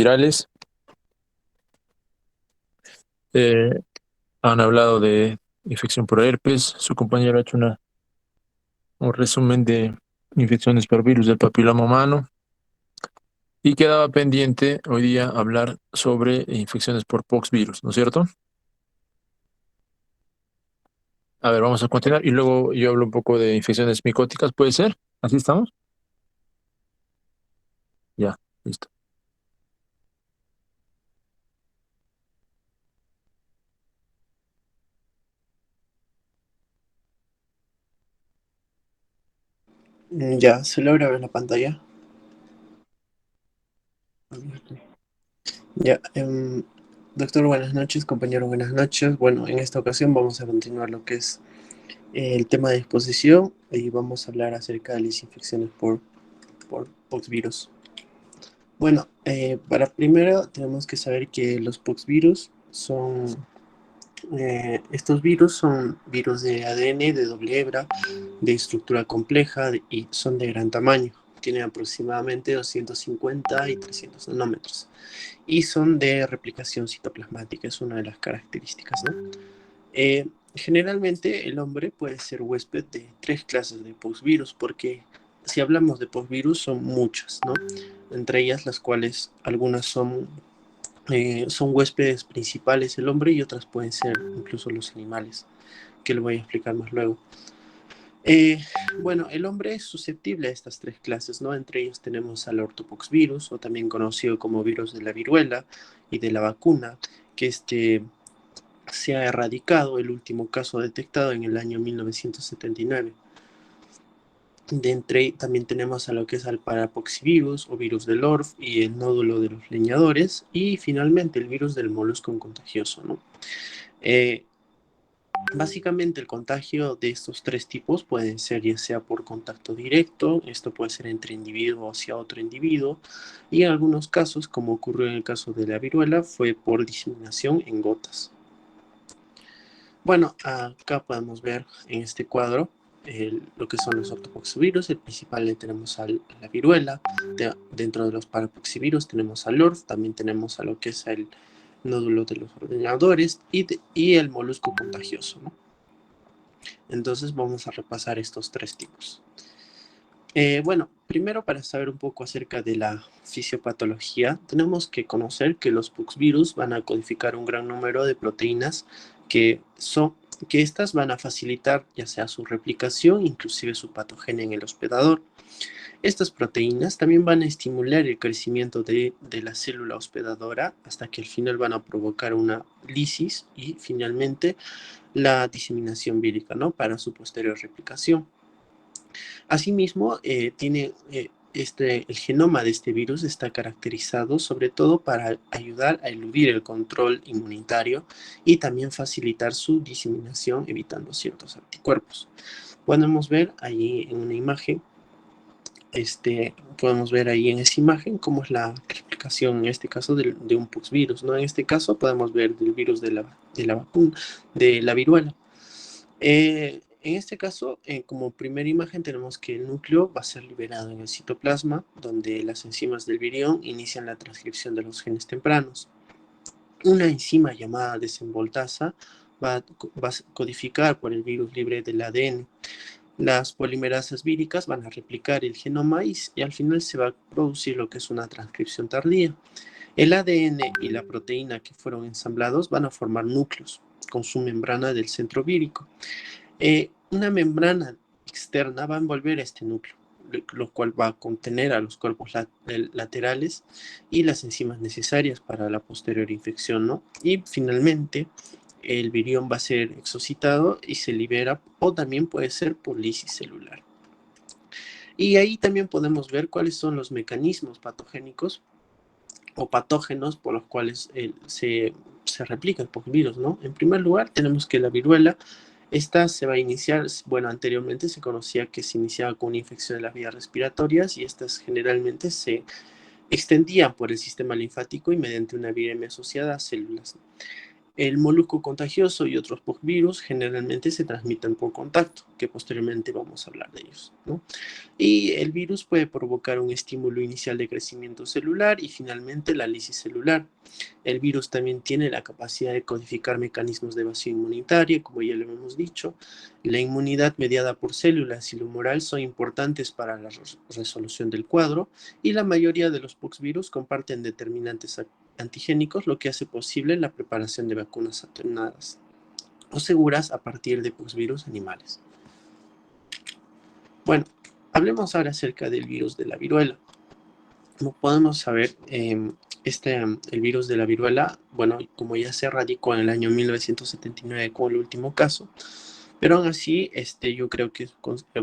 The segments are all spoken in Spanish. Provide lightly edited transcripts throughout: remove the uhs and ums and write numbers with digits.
Virales eh, han hablado de infección por herpes. Su compañero ha hecho un resumen de infecciones por virus del papiloma humano y quedaba pendiente hoy día hablar sobre infecciones por poxvirus, ¿no es cierto? A ver, vamos a continuar y luego yo hablo un poco de infecciones micóticas, ¿puede ser? ¿Así estamos? Ya, listo. Ya, se logra ver la pantalla. Ya, doctor, buenas noches, compañero, buenas noches. Bueno, en esta ocasión vamos a continuar lo que es el tema de exposición y vamos a hablar acerca de las infecciones por poxvirus. Bueno, para primero tenemos que saber que los poxvirus estos virus son virus de ADN de doble hebra, de estructura compleja y son de gran tamaño. Tienen aproximadamente 250 y 300 nanómetros. Y son de replicación citoplasmática, es una de las características, ¿no? Eh, Generalmente el hombre puede ser huésped de tres clases de postvirus, porque si hablamos de postvirus son muchas, ¿no? Entre ellas las cuales algunas son huéspedes principales el hombre y otras pueden ser incluso los animales, que lo voy a explicar más luego. Eh, bueno, el hombre es susceptible a estas tres clases, ¿no? Entre ellos tenemos al ortopoxvirus, o también conocido como virus de la viruela y de la vacuna, que se ha erradicado, el último caso detectado en el año 1979. De entre también tenemos a lo que es al parapoxivirus o virus del ORF y el nódulo de los leñadores, y finalmente el virus del molusco contagioso, ¿no? Eh, Básicamente el contagio de estos tres tipos pueden ser ya sea por contacto directo, esto puede ser entre individuo hacia otro individuo, y en algunos casos, como ocurrió en el caso de la viruela, fue por diseminación en gotas. Bueno, acá podemos ver en este cuadro lo que son los ortopoxivirus. El principal le tenemos a la viruela. Dentro de los parapoxivirus tenemos al ORF, también tenemos a lo que es el nódulo de los ordenadores y el molusco contagioso, ¿no? Entonces vamos a repasar estos tres tipos. Bueno, primero para saber un poco acerca de la fisiopatología, tenemos que conocer que los poxvirus van a codificar un gran número de proteínas que son que estas van a facilitar ya sea su replicación, inclusive su patogenia en el hospedador. Estas proteínas también van a estimular el crecimiento de la célula hospedadora hasta que al final van a provocar una lisis y finalmente la diseminación vírica, ¿no? Para su posterior replicación. Asimismo, el genoma de este virus está caracterizado sobre todo para ayudar a eludir el control inmunitario y también facilitar su diseminación evitando ciertos anticuerpos. Podemos ver ahí en una imagen, podemos ver ahí en esa imagen cómo es la replicación en este caso de un poxvirus, ¿no? En este caso podemos ver del virus de la vacuna, de la viruela. En este caso, como primera imagen, tenemos que el núcleo va a ser liberado en el citoplasma, donde las enzimas del virión inician la transcripción de los genes tempranos. Una enzima llamada desenvoltasa va a codificar por el virus libre del ADN. Las polimerasas víricas van a replicar el genoma y al final se va a producir lo que es una transcripción tardía. El ADN y la proteína que fueron ensamblados van a formar núcleos con su membrana del centro vírico. Una membrana externa va a envolver este núcleo, lo cual va a contener a los cuerpos laterales y las enzimas necesarias para la posterior infección, ¿no? Y finalmente, el virión va a ser exocitado y se libera, o también puede ser por lisis celular. Y ahí también podemos ver cuáles son los mecanismos patogénicos o patógenos por los cuales se replica el virus, ¿no? En primer lugar, tenemos que la viruela, esta se va a iniciar, bueno, anteriormente se conocía que se iniciaba con una infección de las vías respiratorias y estas generalmente se extendían por el sistema linfático y mediante una viremia asociada a células. El molusco contagioso y otros virus generalmente se transmiten por contacto, que posteriormente vamos a hablar de ellos, ¿no? Y el virus puede provocar un estímulo inicial de crecimiento celular y finalmente la lisis celular. El virus también tiene la capacidad de codificar mecanismos de evasión inmunitaria, como ya lo hemos dicho. La inmunidad mediada por células y lo humoral son importantes para la resolución del cuadro y la mayoría de los poxvirus comparten determinantes antigénicos, lo que hace posible la preparación de vacunas atenuadas o seguras a partir de poxvirus animales. Bueno, hablemos ahora acerca del virus de la viruela. Como podemos saber, el virus de la viruela, bueno, como ya se erradicó en el año 1979 con el último caso, pero aún así, yo creo que,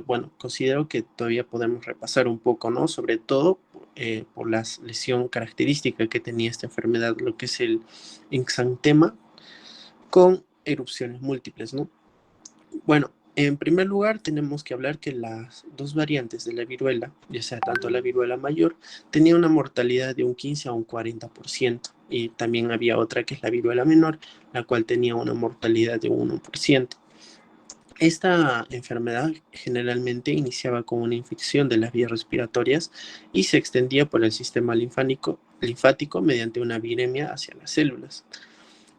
bueno, considero que todavía podemos repasar un poco, ¿no? Sobre todo por la lesión característica que tenía esta enfermedad, lo que es el exantema con erupciones múltiples, ¿no? Bueno, en primer lugar tenemos que hablar que las dos variantes de la viruela, ya sea tanto la viruela mayor, tenía una mortalidad de un 15 a un 40%, y también había otra que es la viruela menor, la cual tenía una mortalidad de 1%. Esta enfermedad generalmente iniciaba con una infección de las vías respiratorias y se extendía por el sistema linfático mediante una viremia hacia las células.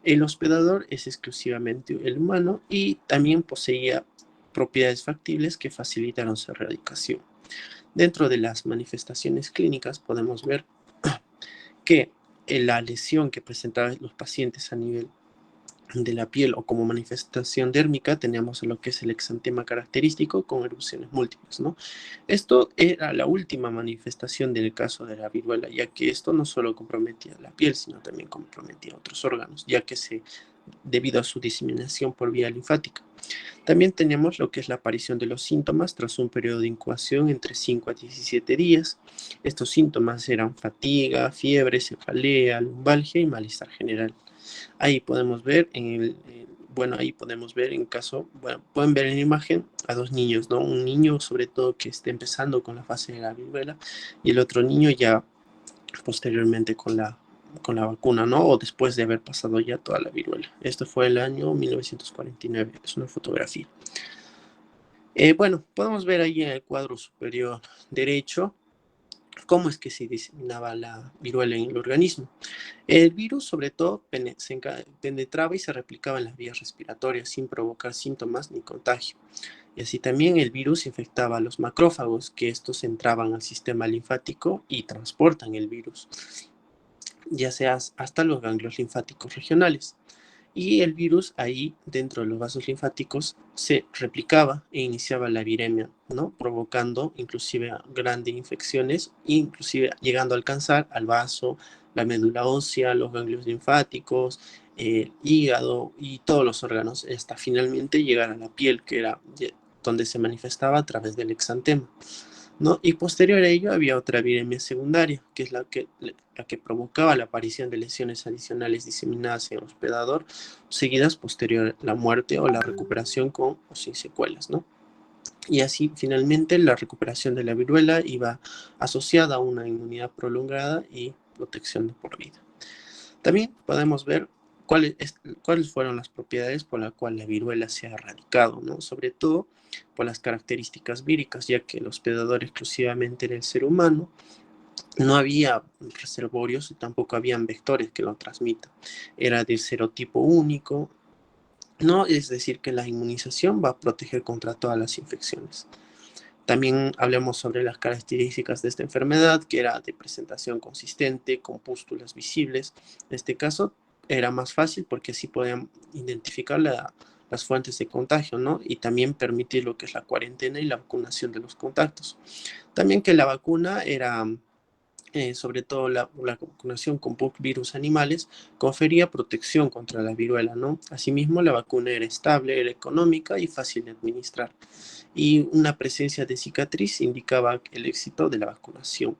El hospedador es exclusivamente el humano y también poseía propiedades factibles que facilitaron su erradicación. Dentro de las manifestaciones clínicas podemos ver que la lesión que presentaban los pacientes a nivel de la piel o como manifestación dérmica tenemos lo que es el exantema característico con erupciones múltiples, ¿no? Esto era la última manifestación del caso de la viruela, ya que esto no solo comprometía la piel, sino también comprometía otros órganos, ya que debido a su diseminación por vía linfática. También tenemos lo que es la aparición de los síntomas tras un periodo de incubación entre 5 a 17 días. Estos síntomas eran fatiga, fiebre, cefalea, lumbalgia y malestar general. Ahí podemos ver ahí podemos ver en caso, bueno, pueden ver en la imagen a dos niños, ¿no? Un niño sobre todo que está empezando con la fase de la viruela y el otro niño ya posteriormente con la vacuna, ¿no? O después de haber pasado ya toda la viruela. Esto fue el año 1949, es una fotografía. Bueno, podemos ver ahí en el cuadro superior derecho cómo es que se diseminaba la viruela en el organismo. El virus, sobre todo, penetraba y se replicaba en las vías respiratorias sin provocar síntomas ni contagio. Y así también el virus infectaba a los macrófagos, que estos entraban al sistema linfático y transportan el virus, ya sea hasta los ganglios linfáticos regionales. Y el virus ahí, dentro de los vasos linfáticos, se replicaba e iniciaba la viremia, ¿no? Provocando inclusive grandes infecciones, inclusive llegando a alcanzar al vaso, la médula ósea, los ganglios linfáticos, el hígado y todos los órganos, hasta finalmente llegar a la piel, que era donde se manifestaba a través del exantema, ¿no? Y posterior a ello había otra viremia secundaria, que es la que provocaba la aparición de lesiones adicionales diseminadas en el hospedador, seguidas posterior a la muerte o la recuperación con o sin secuelas, ¿no? Y así finalmente la recuperación de la viruela iba asociada a una inmunidad prolongada y protección de por vida. También podemos ver cuáles fueron las propiedades por las cuales la viruela se ha erradicado, ¿no? Sobre todo por las características víricas, ya que el hospedador exclusivamente era el ser humano, no había reservorios y tampoco habían vectores que lo transmitan. Era de serotipo único, no es decir que la inmunización va a proteger contra todas las infecciones. También hablemos sobre las características de esta enfermedad, que era de presentación consistente, con pústulas visibles. En este caso era más fácil porque así podían identificar las fuentes de contagio, ¿no? Y también permitir lo que es la cuarentena y la vacunación de los contactos. También que la vacuna era sobre todo la vacunación con virus animales, confería protección contra la viruela, ¿no? Asimismo, la vacuna era estable, era económica y fácil de administrar. Y una presencia de cicatriz indicaba el éxito de la vacunación.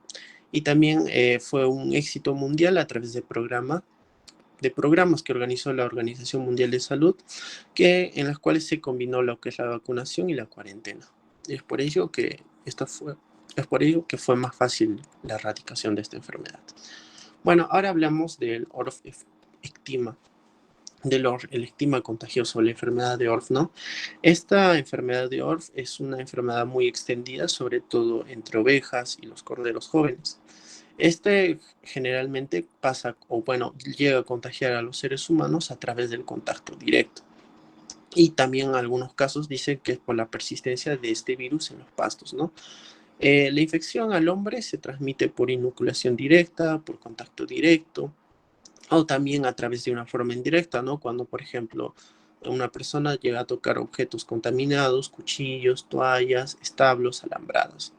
Y también fue un éxito mundial a través de programas que organizó la Organización Mundial de Salud, en las cuales se combinó lo que es la vacunación y la cuarentena. Es por ello que fue más fácil la erradicación de esta enfermedad. Bueno, ahora hablamos del orofectima. el estigma contagioso, la enfermedad de Orff, ¿no? Esta enfermedad de Orff es una enfermedad muy extendida, sobre todo entre ovejas y los corderos jóvenes. Este generalmente pasa, o bueno, llega a contagiar a los seres humanos a través del contacto directo. Y también en algunos casos dicen que es por la persistencia de este virus en los pastos, ¿no? La infección al hombre se transmite por inoculación directa, por contacto directo, o también a través de una forma indirecta, ¿no? Cuando, por ejemplo, una persona llega a tocar objetos contaminados, cuchillos, toallas, establos, alambrados.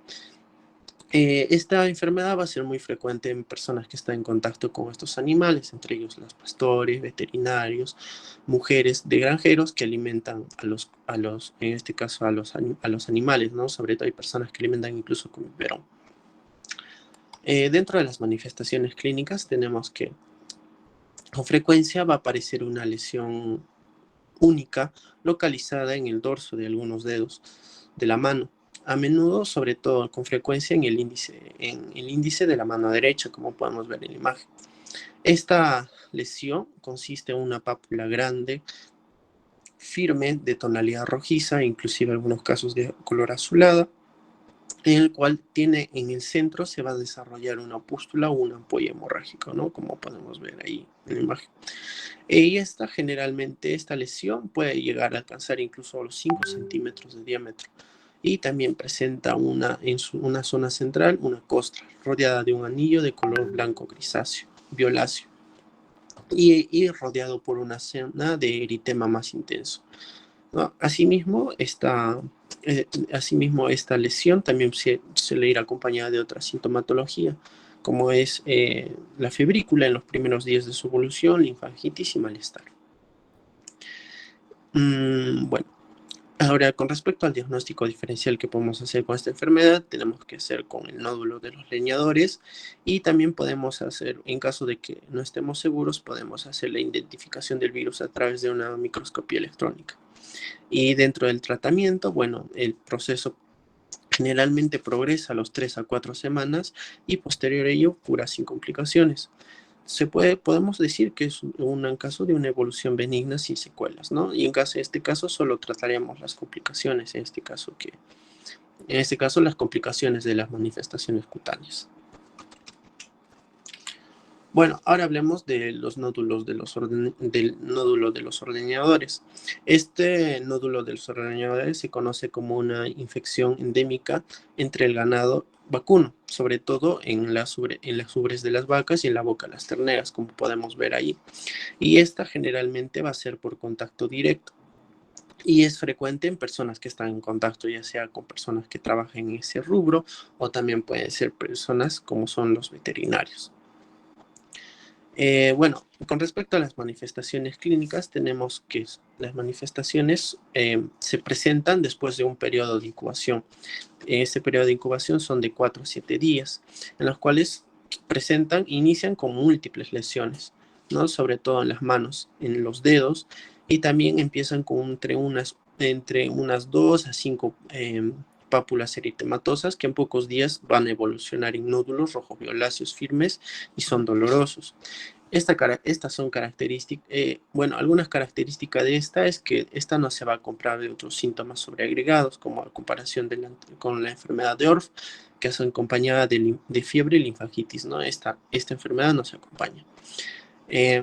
Esta enfermedad va a ser muy frecuente en personas que están en contacto con estos animales, entre ellos los pastores, veterinarios, mujeres de granjeros que alimentan en este caso, a los animales, ¿no? Sobre todo hay personas que alimentan incluso con biberón. Dentro de las manifestaciones clínicas tenemos que con frecuencia va a aparecer una lesión única localizada en el dorso de algunos dedos de la mano. A menudo, sobre todo con frecuencia en el índice de la mano derecha, como podemos ver en la imagen. Esta lesión consiste en una pápula grande, firme, de tonalidad rojiza, inclusive en algunos casos de color azulada, en el cual tiene en el centro se va a desarrollar una pústula o una ampolla hemorrágica, ¿no? Como podemos ver ahí en la imagen. Y generalmente, esta lesión puede llegar a alcanzar incluso los 5 centímetros de diámetro. Y también presenta una zona central, una costra, rodeada de un anillo de color blanco grisáceo, violáceo, y rodeado por una zona de eritema más intenso, ¿no? Asimismo, esta lesión también se suele ir acompañada de otra sintomatología, como es la febrícula en los primeros días de su evolución, linfangitis y malestar. Bueno, ahora con respecto al diagnóstico diferencial que podemos hacer con esta enfermedad, tenemos que hacer con el nódulo de los leñadores y también podemos hacer, en caso de que no estemos seguros, podemos hacer la identificación del virus a través de una microscopía electrónica. Y dentro del tratamiento, bueno, el proceso generalmente progresa a los 3 a 4 semanas y posterior a ello cura sin complicaciones. Podemos decir que es un caso de una evolución benigna sin secuelas, ¿no? Y en este caso solo trataríamos las complicaciones, en este caso las complicaciones de las manifestaciones cutáneas. Bueno, ahora hablemos de los nódulos del nódulo de los ordeñadores. Este nódulo de los ordeñadores se conoce como una infección endémica entre el ganado vacuno, sobre todo en las ubres de las vacas y en la boca de las terneras, como podemos ver ahí. Y esta generalmente va a ser por contacto directo. Y es frecuente en personas que están en contacto, ya sea con personas que trabajan en ese rubro o también pueden ser personas como son los veterinarios. Bueno, con respecto a las manifestaciones clínicas, tenemos que las manifestaciones se presentan después de un periodo de incubación. Este periodo de incubación son de 4 a 7 días, en los cuales inician con múltiples lesiones, ¿no? Sobre todo en las manos, en los dedos, y también empiezan con entre unas 2 a 5 pápulas eritematosas que en pocos días van a evolucionar en nódulos rojos violáceos firmes y son dolorosos. Estas son características, bueno, algunas características de esta es que esta no se va a comprar de otros síntomas sobreagregados, como a comparación con la enfermedad de Orff, que es acompañada de fiebre y linfangitis, ¿no? Esta enfermedad no se acompaña.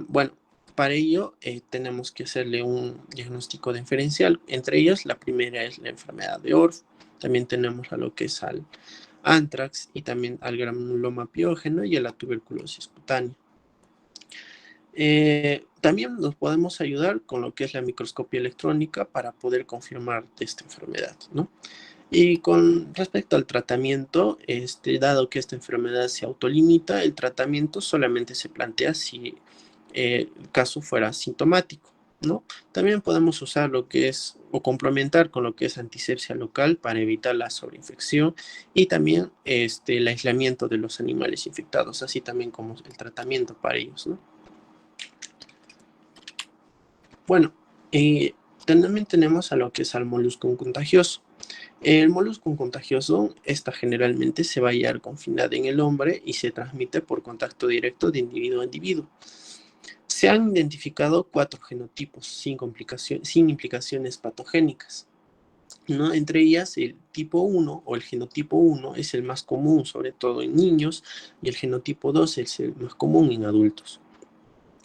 Bueno, para ello tenemos que hacerle un diagnóstico diferencial. Entre ellas, la primera es la enfermedad de Orff. También tenemos a lo que es al anthrax y también al granuloma piógeno y a la tuberculosis cutánea. También nos podemos ayudar con lo que es la microscopía electrónica para poder confirmar esta enfermedad, ¿no? Y con respecto al tratamiento, dado que esta enfermedad se autolimita, el tratamiento solamente se plantea si el caso fuera sintomático, ¿no? También podemos usar lo que es, o complementar con lo que es antisepsia local para evitar la sobreinfección y también el aislamiento de los animales infectados, así también como el tratamiento para ellos, ¿no? Bueno, también tenemos a lo que es al molusco contagioso. El molusco contagioso, esta generalmente se va a hallar confinada en el hombre y se transmite por contacto directo de individuo a individuo. Se han identificado 4 genotipos sin implicaciones patogénicas, ¿no? Entre ellas, el tipo 1 o el genotipo 1 es el más común, sobre todo en niños, y el genotipo 2 es el más común en adultos.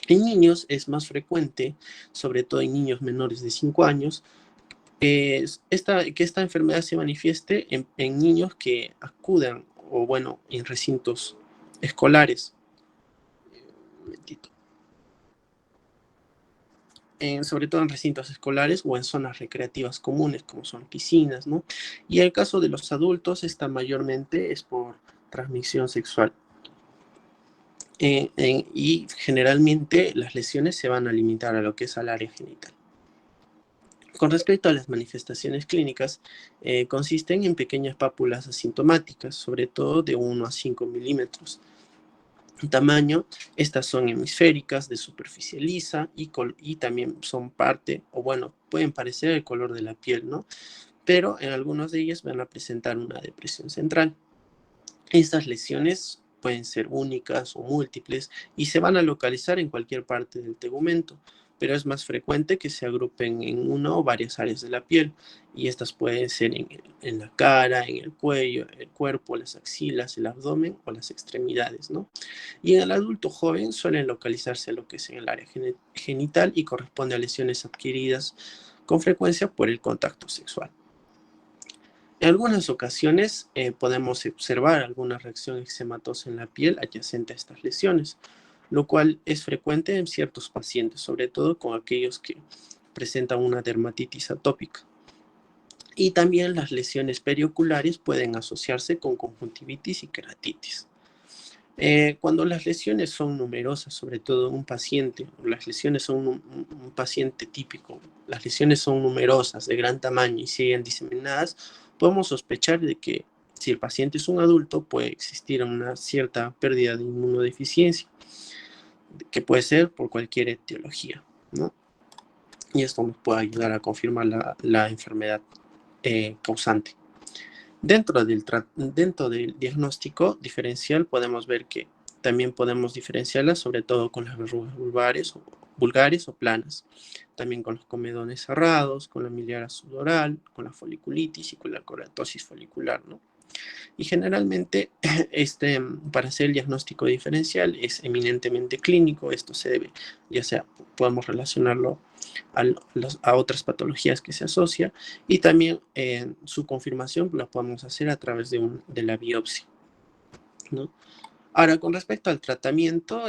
En niños es más frecuente, sobre todo en niños menores de 5 años, que esta enfermedad se manifieste en niños que acudan, o bueno, en recintos escolares. Un momentito. Sobre todo en recintos escolares o en zonas recreativas comunes, como son piscinas, ¿no? Y en el caso de los adultos, esta mayormente es por transmisión sexual. Y generalmente las lesiones se van a limitar a lo que es al área genital. Con respecto a las manifestaciones clínicas, consisten en pequeñas pápulas asintomáticas, sobre todo de 1 a 5 milímetros. En tamaño, estas son hemisféricas, de superficie lisa y también son parte, o bueno, pueden parecer el color de la piel, ¿no? Pero en algunas de ellas van a presentar una depresión central. Estas lesiones pueden ser únicas o múltiples y se van a localizar en cualquier parte del tegumento, pero es más frecuente que se agrupen en una o varias áreas de la piel, y estas pueden ser en la cara, en el cuello, el cuerpo, las axilas, el abdomen o las extremidades, ¿no? Y en el adulto joven suelen localizarse lo que es en el área genital y corresponde a lesiones adquiridas con frecuencia por el contacto sexual. En algunas ocasiones podemos observar alguna reacción eczematosa en la piel adyacente a estas lesiones, lo cual es frecuente en ciertos pacientes, sobre todo con aquellos que presentan una dermatitis atópica. Y también las lesiones perioculares pueden asociarse con conjuntivitis y queratitis. Cuando las lesiones son numerosas, sobre todo en un paciente, las lesiones son un paciente típico, las lesiones son numerosas, de gran tamaño y siguen diseminadas, podemos sospechar de que si el paciente es un adulto, puede existir una cierta pérdida de inmunodeficiencia, que puede ser por cualquier etiología, ¿no? Y esto nos puede ayudar a confirmar la enfermedad causante. Dentro del diagnóstico diferencial podemos ver que también podemos diferenciarlas sobre todo con las verrugas vulgares o planas, también con los comedones cerrados, con la miliara sudoral, con la foliculitis y con la coratosis folicular, ¿no? Y generalmente para hacer el diagnóstico diferencial es eminentemente clínico. Esto se debe, ya sea podemos relacionarlo a otras patologías que se asocia, y también su confirmación la podemos hacer a través de la biopsia, ¿no? Ahora, con respecto al tratamiento,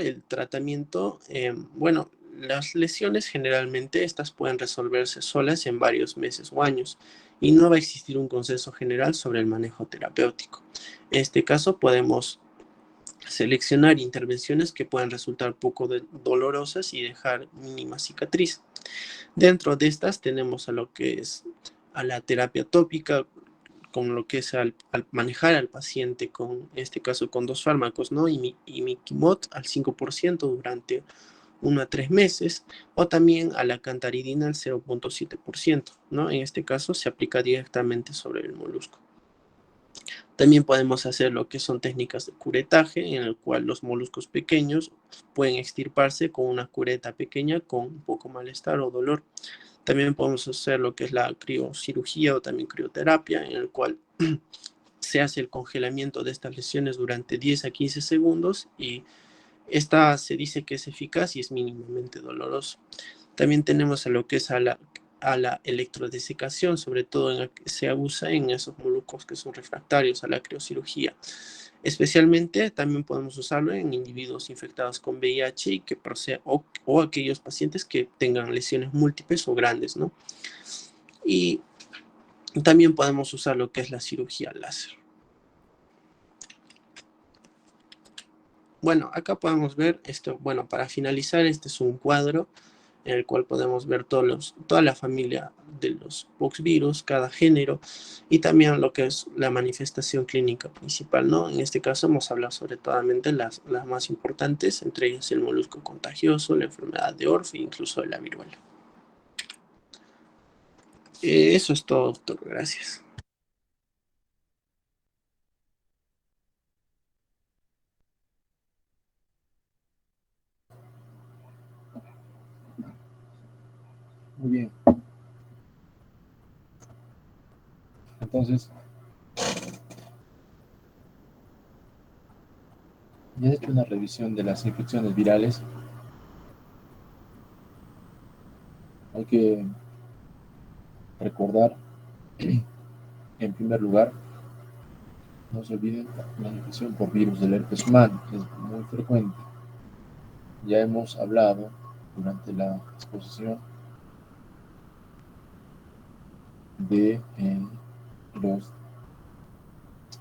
bueno, las lesiones generalmente estas pueden resolverse solas en varios meses o años, y no va a existir un consenso general sobre el manejo terapéutico. En este caso podemos seleccionar intervenciones que puedan resultar poco dolorosas y dejar mínima cicatriz. Dentro de estas tenemos a lo que es a la terapia tópica, con lo que es al manejar al paciente, en este caso con 2 fármacos, ¿no? Imiquimod al 5% durante 1 a 3 meses, o también a la cantaridina al 0.7%, ¿no? En este caso se aplica directamente sobre el molusco. También podemos hacer lo que son técnicas de curetaje, en el cual los moluscos pequeños pueden extirparse con una cureta pequeña con un poco malestar o dolor. También podemos hacer lo que es la criocirugía o también crioterapia, en el cual se hace el congelamiento de estas lesiones durante 10 a 15 segundos, y esta se dice que es eficaz y es mínimamente doloroso. También tenemos a lo que es a la electrodesecación, sobre todo se usa en esos moluscos que son refractarios a la criocirugía. Especialmente también podemos usarlo en individuos infectados con VIH y o aquellos pacientes que tengan lesiones múltiples o grandes, ¿no? Y también podemos usar lo que es la cirugía láser. Bueno, acá podemos ver esto. Bueno, para finalizar, este es un cuadro en el cual podemos ver toda la familia de los poxvirus, cada género, y también lo que es la manifestación clínica principal, ¿no? En este caso hemos hablado sobre todo las más importantes, entre ellas el molusco contagioso, la enfermedad de Orff e incluso la viruela. Eso es todo, doctor. Gracias. Muy bien. Entonces, ya he hecho una revisión de las infecciones virales. Hay que recordar, en primer lugar, no se olviden la infección por virus del herpes humano, que es muy frecuente. Ya hemos hablado durante la exposición de los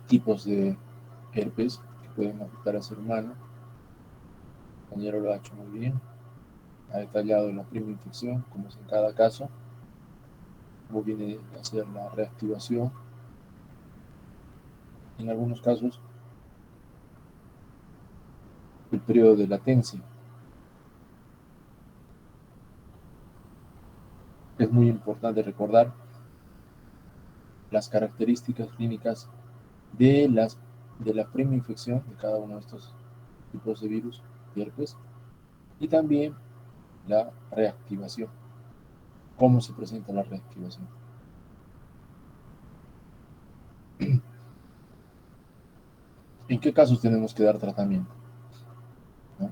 tipos de herpes que pueden afectar al ser humano. El compañero lo ha hecho muy bien. Ha detallado la prima infección, cómo es en cada caso, cómo viene a ser la reactivación. En algunos casos, el periodo de latencia. Es muy importante recordar las características clínicas de la prima infección de cada uno de estos tipos de virus y herpes, y también la reactivación. ¿Cómo se presenta la reactivación? ¿En qué casos tenemos que dar tratamiento? ¿No?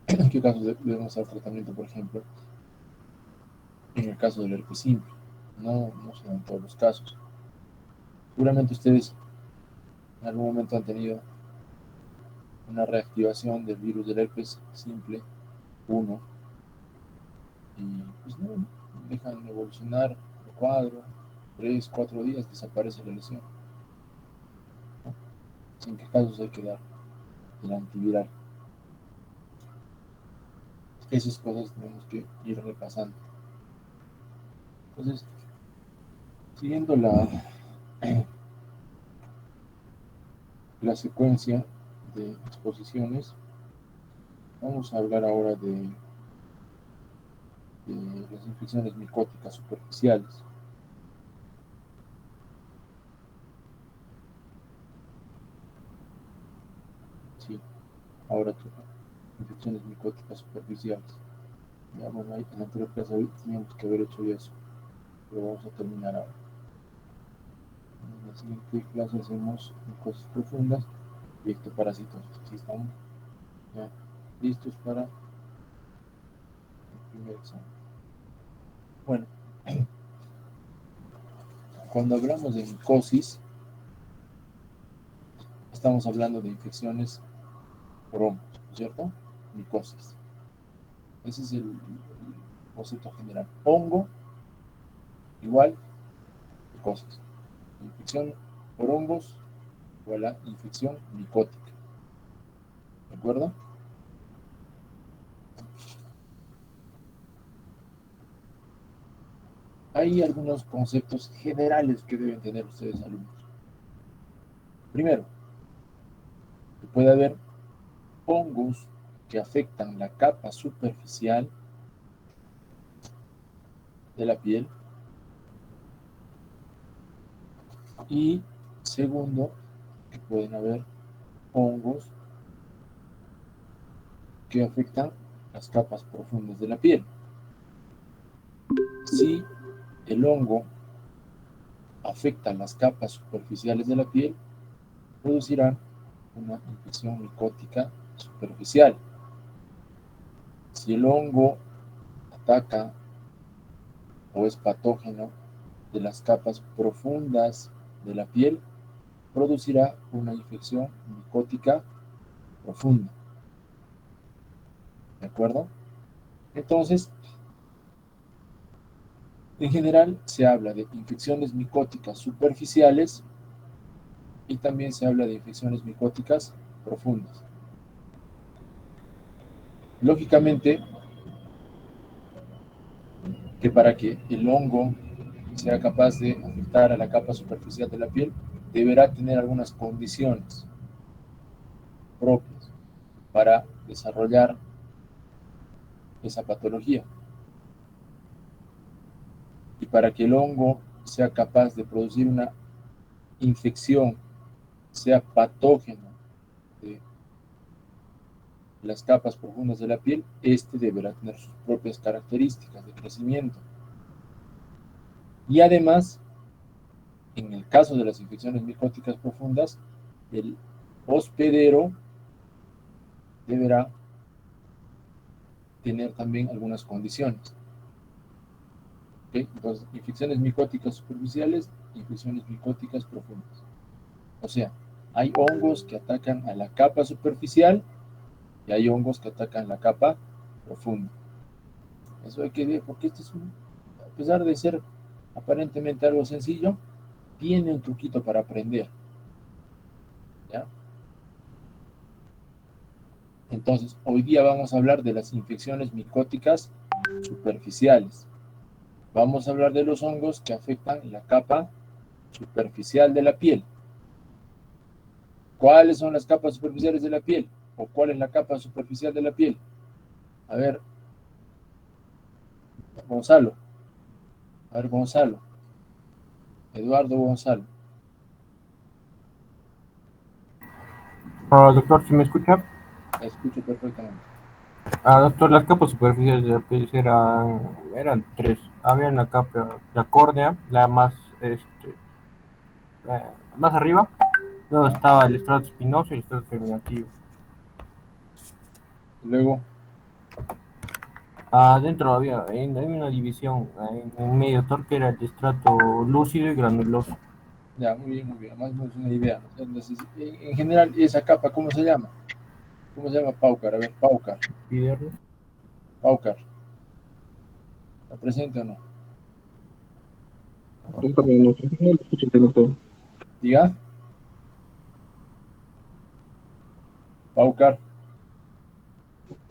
¿En qué casos debemos dar tratamiento, por ejemplo? En el caso del herpes simple. No se dan todos los casos. Seguramente ustedes en algún momento han tenido una reactivación del virus del herpes simple 1 y pues no dejan evolucionar el cuadro, 3, 4 días desaparece la lesión. ¿No? ¿En qué casos hay que dar el antiviral? Esas cosas tenemos que ir repasando. Entonces, siguiendo la secuencia de exposiciones, vamos a hablar ahora de las infecciones micóticas superficiales. Sí, ahora toca infecciones micóticas superficiales. Ya, bueno, ahí en la anterior clase teníamos que haber hecho eso, pero vamos a terminar ahora. En la siguiente clase hacemos cosas profundas y ectoparasitosis. Así estamos ya listos para el primer examen. Bueno, cuando hablamos de micosis, estamos hablando de infecciones por hongos, ¿cierto? Micosis. Ese es el concepto general. Hongo igual micosis. Infección por hongos igual a infección micótica. ¿De acuerdo? Hay algunos conceptos generales que deben tener ustedes, alumnos. Primero, que puede haber hongos que afectan la capa superficial de la piel. Y segundo, que pueden haber hongos que afectan las capas profundas de la piel. Si el hongo afecta las capas superficiales de la piel, producirán una infección micótica superficial. Si el hongo ataca o es patógeno de las capas profundas de la piel, producirá una infección micótica profunda. ¿De acuerdo? Entonces, en general se habla de infecciones micóticas superficiales y también se habla de infecciones micóticas profundas. Lógicamente, que para que el hongo sea capaz de afectar a la capa superficial de la piel, deberá tener algunas condiciones propias para desarrollar esa patología. Y para que el hongo sea capaz de producir una infección, sea patógeno de las capas profundas de la piel, este deberá tener sus propias características de crecimiento. Y además, en el caso de las infecciones micóticas profundas, el hospedero deberá tener también algunas condiciones. ¿Okay? Entonces, infecciones micóticas superficiales, infecciones micóticas profundas. O sea, hay hongos que atacan a la capa superficial y hay hongos que atacan la capa profunda. Eso hay que ver, porque esto es a pesar de ser aparentemente algo sencillo, tiene un truquito para aprender. ¿Ya? Entonces, hoy día vamos a hablar de las infecciones micóticas superficiales. Vamos a hablar de los hongos que afectan la capa superficial de la piel. ¿Cuáles son las capas superficiales de la piel? ¿O cuál es la capa superficial de la piel? A ver, Gonzalo. A ver, Gonzalo. Eduardo Gonzalo. Doctor, ¿si me escucha? Escucho perfectamente. Doctor, las capas superficiales de la piel eran tres. Había la capa, la córnea, la más arriba, luego ¿Ya? estaba el estrato espinoso y el estrato germinativo. Luego, Adentro hay una división en medio, doctor, que era el estrato lúcido y granuloso. ya, muy bien, muy bien. Más o menos una idea. Entonces, en general, esa capa, ¿cómo se llama? ¿Cómo se llama Paucar? A ver, Paucar. Epidermis. Paucar. ¿Está presente o no? No lo escucho, doctor. Diga, Paucar.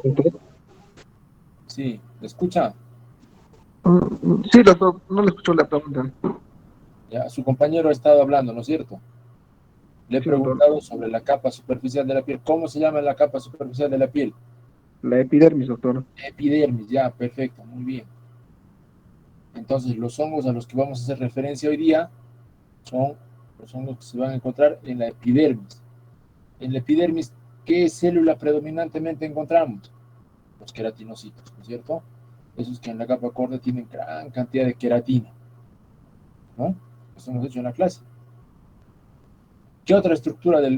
¿Doctor? Sí, ¿me escucha? Sí, doctor, no le escucho la pregunta. Ya, su compañero ha estado hablando, ¿no es cierto? Le he Sí, doctor. preguntado sobre la capa superficial de la piel. ¿Cómo se llama la capa superficial de la piel? La epidermis, doctor. Epidermis, ya, perfecto, muy bien. Entonces, los hongos a los que vamos a hacer referencia hoy día son los hongos que se van a encontrar en la epidermis. En la epidermis, ¿qué célula predominantemente encontramos? Los queratinocitos, ¿no es cierto? Esos que en la capa córnea tienen gran cantidad de queratina, ¿no? Eso hemos hecho en la clase. ¿Qué otra estructura de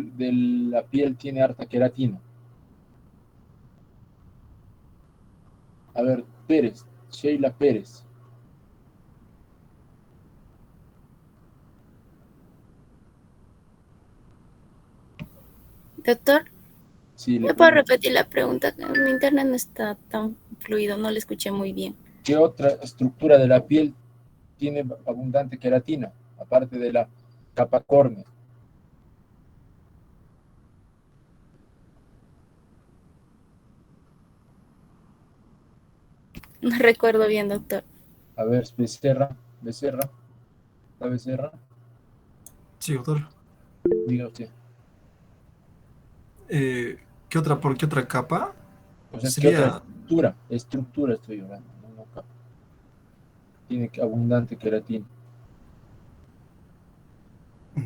la piel tiene harta queratina? A ver, Pérez, Sheila Pérez. Doctor, Sí, le ¿me puedo pregunto. repetir la pregunta? Mi internet no está tan fluido, no le escuché muy bien. ¿Qué otra estructura de la piel tiene abundante queratina, aparte de la capa córnea? No recuerdo bien, doctor. A ver, Becerra, Becerra, la Becerra, Sí, doctor. diga usted. ¿Por qué otra capa? O sea, ¿qué otra Sería, estructura? Estructura estoy hablando, no capa. Tiene abundante queratina. mm,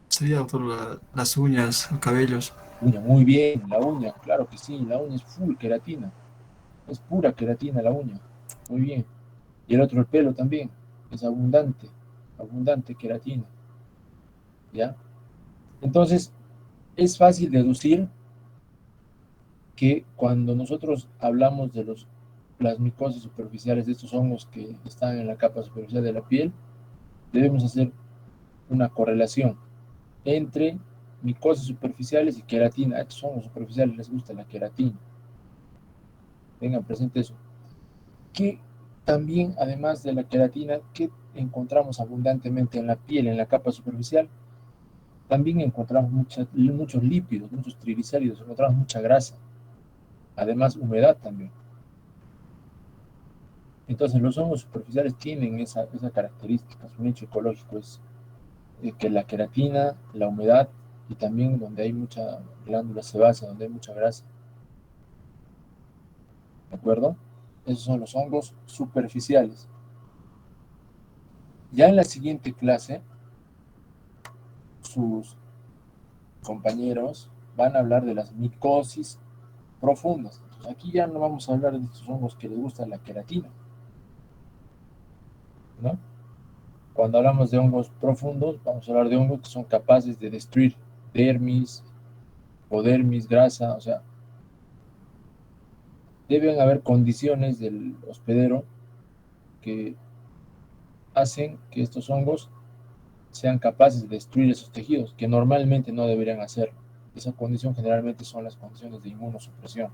sería, doctor, las uñas, los cabellos. Uña, muy bien, la uña, claro que sí, la uña es full queratina. Es pura queratina la uña. Muy bien. Y el otro, el pelo también. Es abundante, abundante queratina. ¿Ya? Entonces, es fácil deducir que cuando nosotros hablamos de las micosis superficiales, de estos hongos que están en la capa superficial de la piel, debemos hacer una correlación entre micosis superficiales y queratina. A estos hongos superficiales les gusta la queratina. Tengan presente eso. Que también, además de la queratina, que encontramos abundantemente en la piel, en la capa superficial, también encontramos muchos lípidos, muchos triglicéridos, encontramos mucha grasa, además humedad también. Entonces los hongos superficiales tienen esa característica, su nicho ecológico es que la queratina, la humedad y también donde hay mucha glándula sebácea, donde hay mucha grasa. ¿De acuerdo? Esos son los hongos superficiales. Ya en la siguiente clase, sus compañeros van a hablar de las micosis profundas. Entonces, aquí ya no vamos a hablar de estos hongos que les gusta la queratina, ¿no? Cuando hablamos de hongos profundos, vamos a hablar de hongos que son capaces de destruir dermis, hipodermis, grasa, o sea, deben haber condiciones del hospedero que hacen que estos hongos sean capaces de destruir esos tejidos, que normalmente no deberían hacerlo. Esa condición generalmente son las condiciones de inmunosupresión.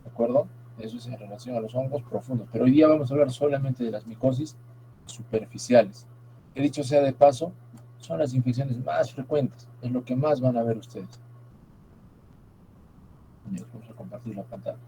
¿De acuerdo? Eso es en relación a los hongos profundos. Pero hoy día vamos a hablar solamente de las micosis superficiales. Que dicho sea de paso, son las infecciones más frecuentes, es lo que más van a ver ustedes. Bien, vamos a compartir la pantalla.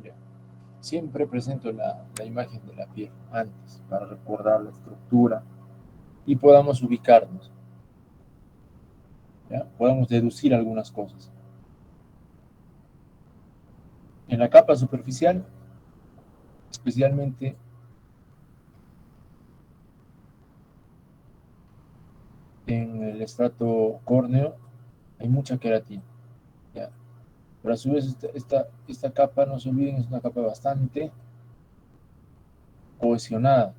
Bien. Siempre presento la imagen de la piel antes para recordar la estructura y podamos ubicarnos. ¿Ya? Podemos deducir algunas cosas. En la capa superficial, especialmente en el estrato córneo, hay mucha queratina. ¿Ya? Pero a su vez esta capa, no se olviden, es una capa bastante cohesionada,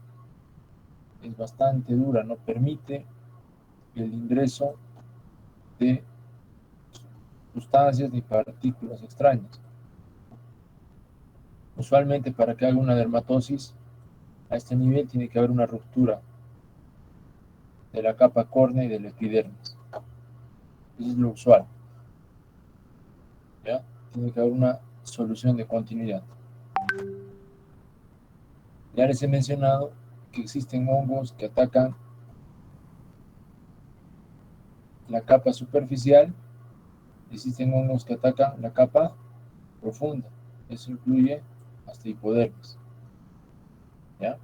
es bastante dura, no permite el ingreso de sustancias ni partículas extrañas. Usualmente para que haga una dermatosis a este nivel tiene que haber una ruptura de la capa córnea y del epidermis. Eso es lo usual. ¿Ya? Tiene que haber una solución de continuidad. Ya les he mencionado que existen hongos que atacan la capa superficial, existen hongos que atacan la capa profunda. Eso incluye hasta hipodermis. ¿Ya?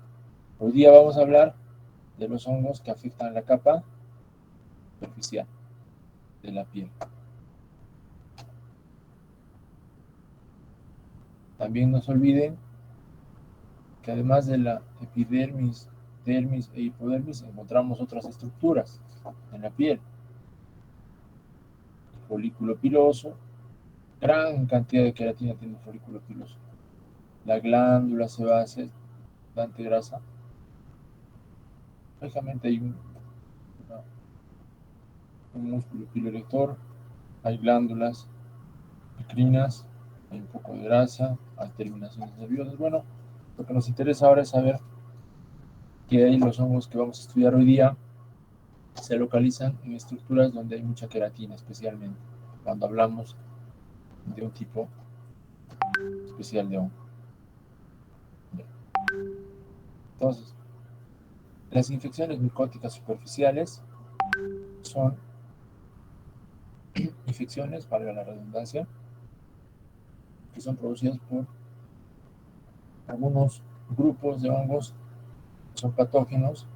Hoy día vamos a hablar de los hongos que afectan la capa superficial de la piel. También no se olviden que además de la epidermis, dermis e hipodermis encontramos otras estructuras en la piel. El folículo piloso, gran cantidad de queratina tiene el folículo piloso. La glándula sebácea, bastante grasa. Lógicamente hay un músculo piloerector, hay glándulas endocrinas, hay un poco de grasa, hay terminaciones nerviosas. Bueno, lo que nos interesa ahora es saber que hay los hongos que vamos a estudiar hoy día se localizan en estructuras donde hay mucha queratina, especialmente cuando hablamos de un tipo especial de hongo. Entonces, las infecciones micóticas superficiales son infecciones, valga la redundancia, que son producidas por algunos grupos de hongos que son patógenos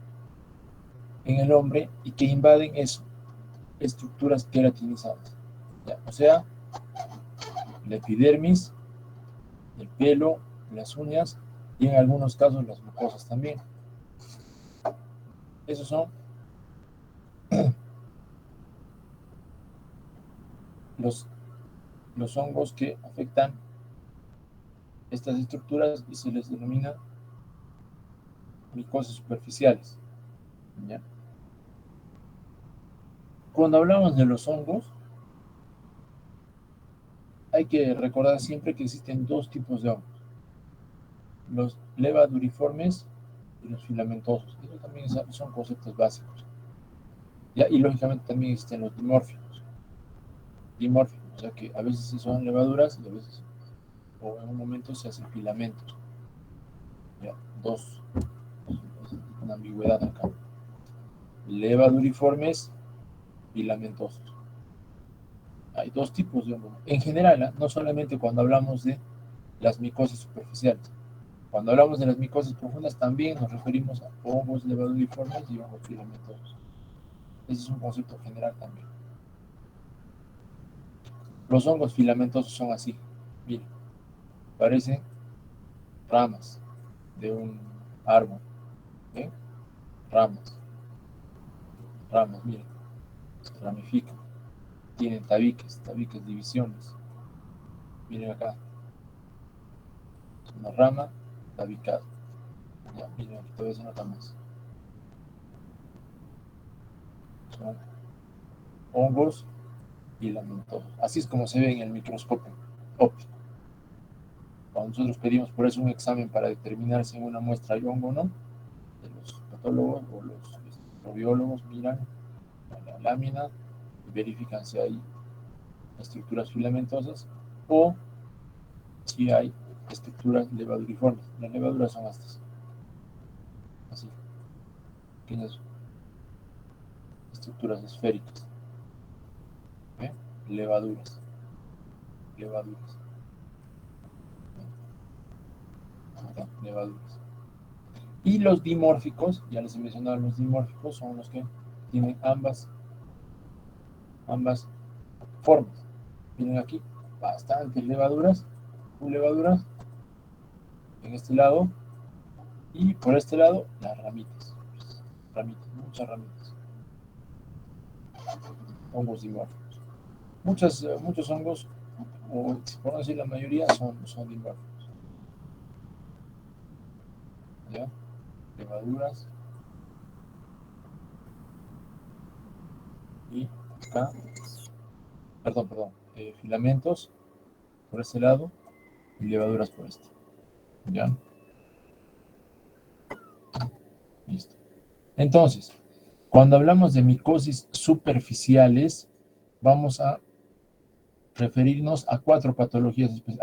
en el hombre y que invaden eso, estructuras queratinizadas. ¿Ya? O sea, la epidermis, el pelo, las uñas y en algunos casos las mucosas también. Esos son los hongos que afectan estas estructuras y se les denomina micosas superficiales. ¿Ya? Cuando hablamos de los hongos, hay que recordar siempre que existen dos tipos de hongos. Los levaduriformes y los filamentosos. Esos también son conceptos básicos. ¿Ya? Y lógicamente también existen los dimórficos. Dimórficos, o sea que a veces sí son levaduras y a veces, o en un momento se hacen filamentos. ¿Ya? Dos. Es una ambigüedad acá. Levaduriformes, filamentosos. Hay dos tipos de hongos. En general, no solamente cuando hablamos de las micosis superficiales. Cuando hablamos de las micosis profundas, también nos referimos a hongos levaduriformes y hongos filamentosos. Ese es un concepto general también. Los hongos filamentosos son así. Miren, parecen ramas de un árbol. ¿Eh? Ramas, miren, se ramifican. Tienen tabiques, divisiones. Miren acá. Es una rama tabicada. Ya, miren, aquí todavía se nota más. Son hongos filamentosos. Así es como se ve en el microscopio óptico. Cuando nosotros pedimos por eso un examen para determinar si en una muestra hay hongo o no, los patólogos o los microbiólogos miran la lámina y verifican si hay estructuras filamentosas o si hay estructuras levaduriformes. Las levaduras son estas, así, pequeñas estructuras esféricas. ¿Eh? Levaduras. Acá, levaduras. Y los dimórficos, ya les he mencionado, los dimórficos son los que tienen ambas formas. Miren aquí, bastantes levaduras, en este lado, y por este lado, las ramitas, muchas ramitas. Hongos dimórficos. Muchos hongos, o por no decir la mayoría, son dimórficos. ¿Ya? Levaduras. Y acá, filamentos por este lado y levaduras por este. ¿Ya? Listo. Entonces, cuando hablamos de micosis superficiales, vamos a referirnos a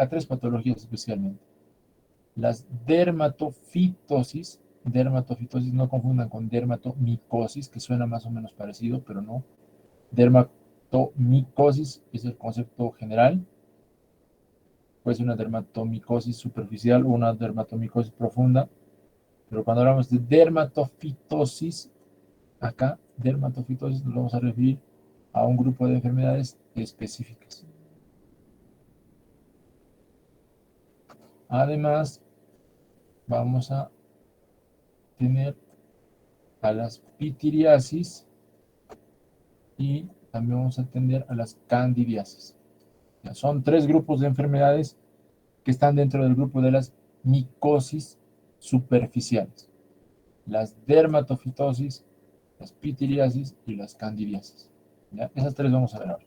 tres patologías especialmente. Las dermatofitosis, no confundan con dermatomicosis, que suena más o menos parecido, pero no. Dermatomicosis es el concepto general. Puede ser una dermatomicosis superficial o una dermatomicosis profunda. Pero cuando hablamos de dermatofitosis, acá, dermatofitosis, nos vamos a referir a un grupo de enfermedades específicas. Además, vamos a tener a las pitiriasis y también vamos a atender a las candidiasis. Ya, son tres grupos de enfermedades que están dentro del grupo de las micosis superficiales. Las dermatofitosis, las pitiriasis y las candidiasis. ¿Ya? Esas tres vamos a ver ahora.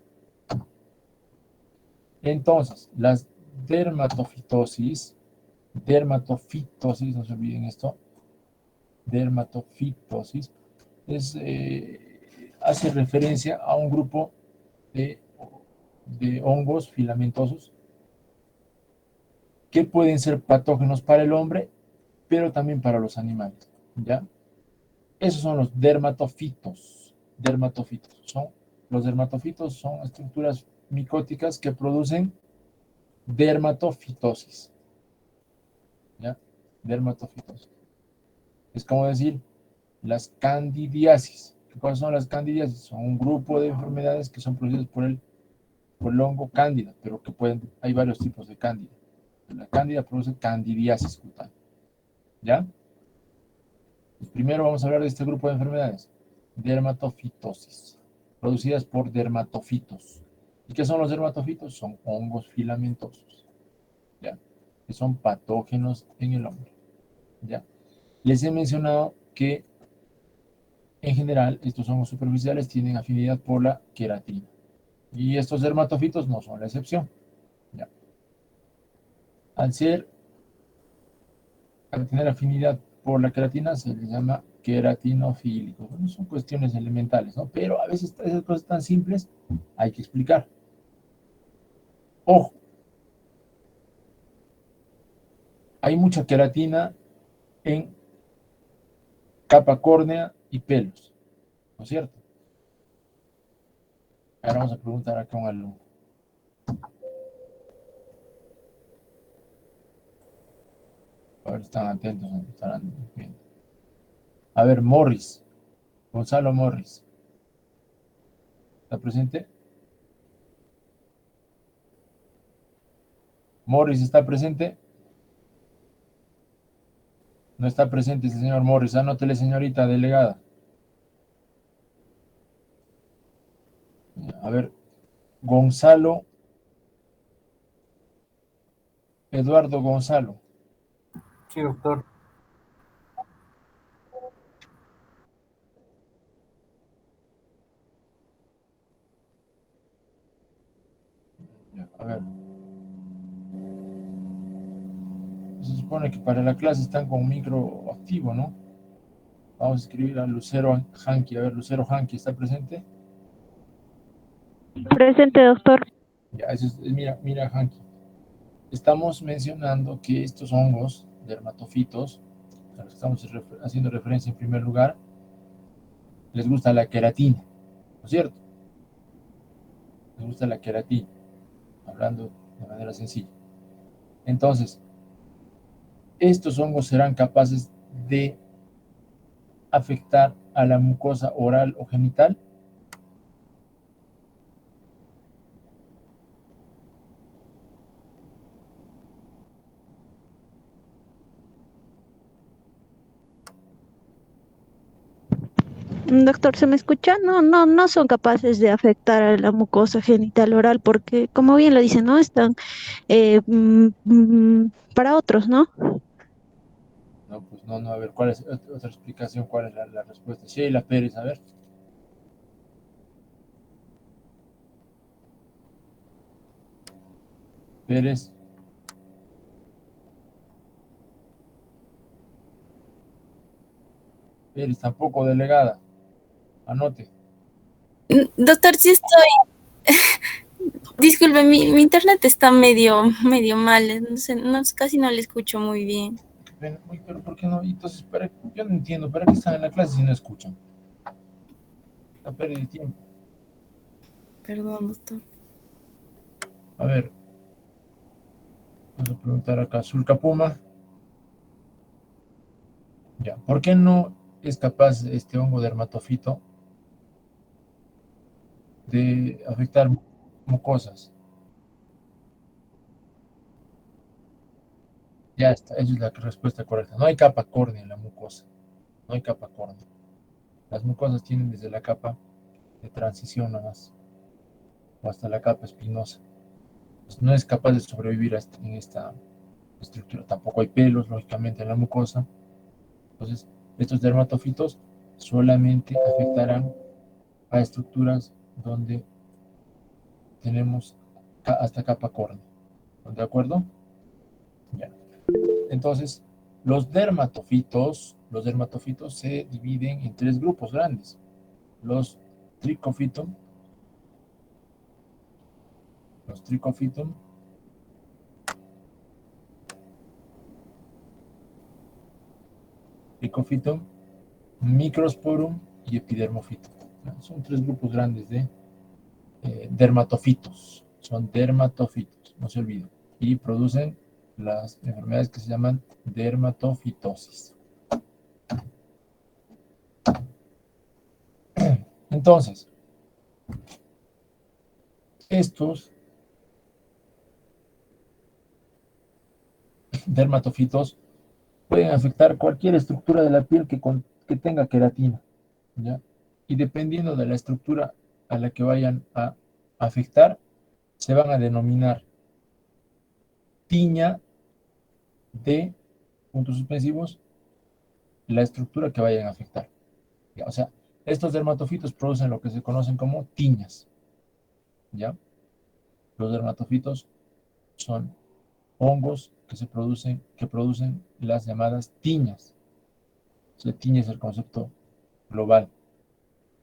Entonces, las dermatofitosis, no se olviden esto, dermatofitosis, hace referencia a un grupo de hongos filamentosos que pueden ser patógenos para el hombre, pero también para los animales, ¿ya? Esos son los dermatofitos. Los dermatofitos son estructuras micóticas que producen dermatofitosis, ¿ya? Dermatofitosis. Es como decir las candidiasis. ¿Cuáles son las candidiasis? Son un grupo de enfermedades que son producidas por el hongo cándida, pero que hay varios tipos de cándida. La cándida produce candidiasis cutánea. ¿Ya? Pues primero vamos a hablar de este grupo de enfermedades. Dermatofitosis, producidas por dermatofitos. ¿Y qué son los dermatofitos? Son hongos filamentosos, ¿ya? Que son patógenos en el hombre, ¿ya? Les he mencionado que en general estos hongos superficiales tienen afinidad por la queratina. Y estos dermatofitos no son la excepción. Ya. Al tener afinidad por la queratina se les llama queratinofílico. Bueno, son cuestiones elementales, ¿no? Pero a veces esas cosas tan simples hay que explicar. Ojo, hay mucha queratina en capa córnea y pelos, ¿no es cierto? Ahora vamos a preguntar acá a un alumno. A ver, están atentos, estarán viendo. A ver, Morris, Gonzalo Morris, ¿está presente? Morris, ¿está presente? No está presente ese señor Morris. Anótele, señorita delegada. A ver, Gonzalo, Eduardo Gonzalo. Sí, doctor. A ver. Se supone que para la clase están con micro activo, ¿no? Vamos a escribir a Lucero Hanky. A ver, Lucero Hanky, ¿está presente? Presente, doctor. Ya, eso es, mira, Hanky. Estamos mencionando que estos hongos dermatofitos, a los que estamos haciendo referencia en primer lugar, les gusta la queratina, ¿no es cierto? Les gusta la queratina, hablando de manera sencilla. Entonces, estos hongos serán capaces de afectar a la mucosa oral o genital. Doctor, ¿se me escucha? No son capaces de afectar a la mucosa genital oral porque, como bien lo dice, ¿no? Están para otros, ¿no? No, pues no, a ver, ¿cuál es otra explicación? ¿Cuál es la respuesta? Sheila Pérez, a ver. Pérez. Pérez, tampoco delegada. Anote. Doctor, sí estoy. Disculpe, mi internet está medio mal. No sé, casi no le escucho muy bien. Pero ¿por qué no? Entonces, yo no entiendo, ¿para qué están en la clase si no escuchan? La pérdida de tiempo. Perdón, doctor. A ver. Vamos a preguntar acá. Zulca Puma. Ya. ¿Por qué no es capaz este hongo dermatofito de afectar mucosas? Ya está, esa es la respuesta correcta. No hay capa córnea en la mucosa. No hay capa córnea. Las mucosas tienen desde la capa de transición nada más, o hasta la capa espinosa. Pues no es capaz de sobrevivir en esta estructura. Tampoco hay pelos, lógicamente, en la mucosa. Entonces, estos dermatofitos solamente afectarán a estructuras donde tenemos hasta capa córnea. ¿De acuerdo? Ya. Entonces, los dermatofitos se dividen en tres grupos grandes. Los tricofitum, los tricofitum, tricofitum, microsporum y epidermofitum. Son tres grupos grandes de dermatofitos. Son dermatofitos, no se olviden. Y producen las enfermedades que se llaman dermatofitosis. Entonces, estos dermatofitos pueden afectar cualquier estructura de la piel que tenga queratina, ¿ya? Y dependiendo de la estructura a la que vayan a afectar, se van a denominar tiña de puntos suspensivos la estructura que vayan a afectar. ¿Ya? O sea, estos dermatofitos producen lo que se conocen como tiñas, ¿ya? Los dermatofitos son hongos que producen las llamadas tiñas. O sea, tiña es el concepto global.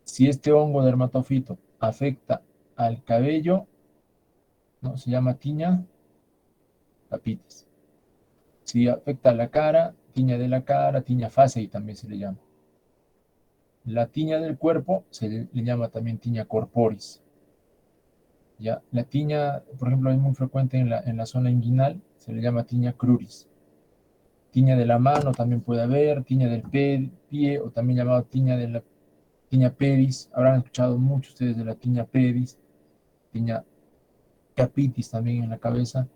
Si este hongo dermatofito afecta al cabello, ¿no? Se llama tiña capitis. Si afecta a la cara, tiña de la cara, tiña facial también se le llama. La tiña del cuerpo se le llama también tiña corporis. ¿Ya? La tiña, por ejemplo, es muy frecuente en la zona inguinal, se le llama tiña cruris. Tiña de la mano también puede haber, tiña del pie, o también llamado tiña de la tiña pedis. Habrán escuchado mucho ustedes de la tiña pedis, tiña capitis también en la cabeza.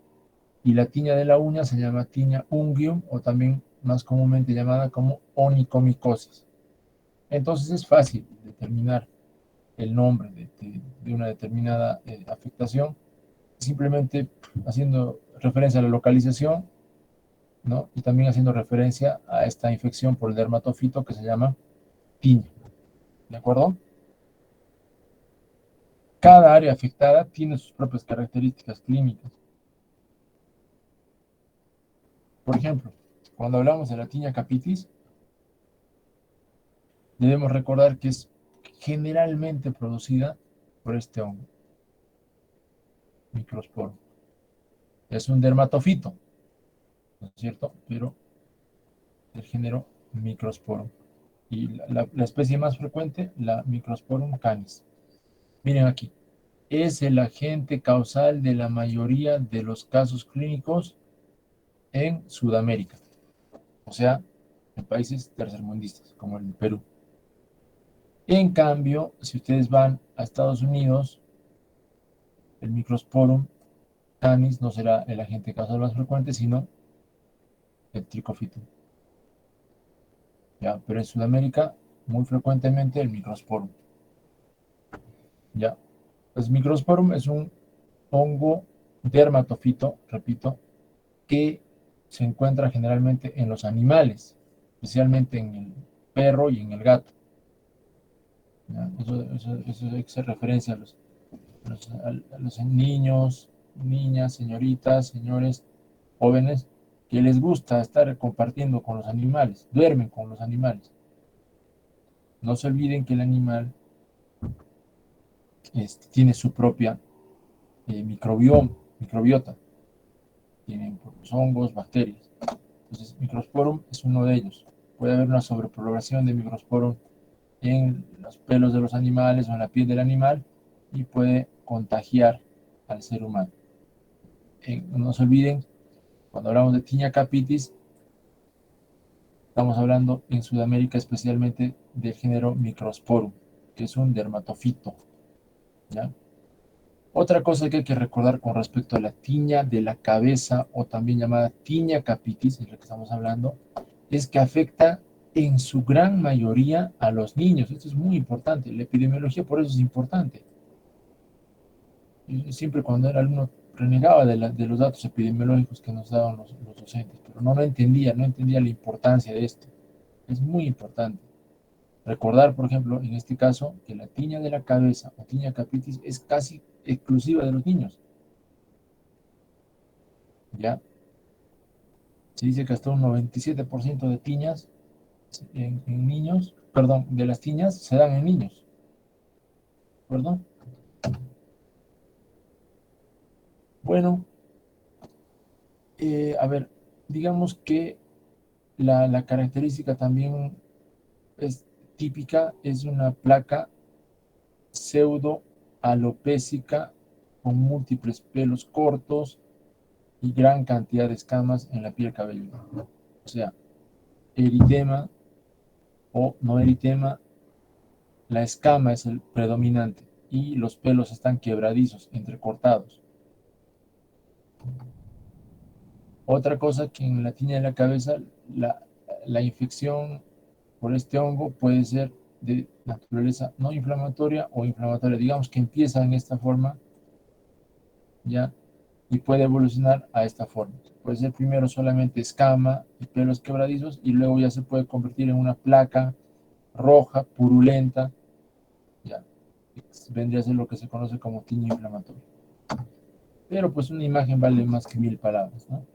Y la tiña de la uña se llama tiña unguium, o también más comúnmente llamada como onicomicosis. Entonces es fácil determinar el nombre de una determinada afectación, simplemente haciendo referencia a la localización, ¿no? Y también haciendo referencia a esta infección por el dermatofito que se llama tiña. ¿De acuerdo? Cada área afectada tiene sus propias características clínicas. Por ejemplo, cuando hablamos de la tiña capitis, debemos recordar que es generalmente producida por este hongo, Microsporum. Es un dermatofito, ¿no es cierto? Pero del género Microsporum. Y la especie más frecuente, la Microsporum canis. Miren aquí, es el agente causal de la mayoría de los casos clínicos en Sudamérica, o sea, en países tercermundistas, como el Perú. En cambio, si ustedes van a Estados Unidos, el Microsporum canis no será el agente causal más frecuente, sino el tricofitum. ¿Ya? Pero en Sudamérica, muy frecuentemente el Microsporum. ¿Ya? Pues Microsporum es un hongo dermatofito, repito, que se encuentra generalmente en los animales, especialmente en el perro y en el gato. ¿Ya? Eso hace referencia a los niños, niñas, señoritas, señores, jóvenes, que les gusta estar compartiendo con los animales, duermen con los animales. No se olviden que el animal tiene su propia microbiota, tienen hongos, bacterias. Entonces, Microsporum es uno de ellos. Puede haber una sobrepoblación de Microsporum en los pelos de los animales o en la piel del animal y puede contagiar al ser humano. No se olviden, cuando hablamos de tiña capitis, estamos hablando en Sudamérica especialmente del género Microsporum, que es un dermatofito. ¿Ya? Otra cosa que hay que recordar con respecto a la tiña de la cabeza, o también llamada tiña capitis, de la que estamos hablando, es que afecta en su gran mayoría a los niños. Esto es muy importante. La epidemiología por eso es importante. Yo siempre cuando era alumno renegaba de los datos epidemiológicos que nos daban los docentes, pero no entendía la importancia de esto. Es muy importante. Recordar, por ejemplo, en este caso, que la tiña de la cabeza o tiña capitis es casi exclusiva de los niños. ¿Ya? Se dice que hasta un 97% de tiñas en niños, perdón, de las tiñas se dan en niños. ¿Perdón? Bueno, a ver, digamos que la característica también es típica, es una placa pseudo-alopécica con múltiples pelos cortos y gran cantidad de escamas en la piel cabelluda. O sea, eritema o no eritema, la escama es el predominante y los pelos están quebradizos, entrecortados. Otra cosa que en la tiña de la cabeza, la infección por este hongo puede ser de naturaleza no inflamatoria o inflamatoria. Digamos que empieza en esta forma, ¿ya? Y puede evolucionar a esta forma. Puede ser primero solamente escama y pelos quebradizos y luego ya se puede convertir en una placa roja, purulenta, ¿ya? Vendría a ser lo que se conoce como tiña inflamatoria. Pero pues una imagen vale más que 1000 palabras, ¿no?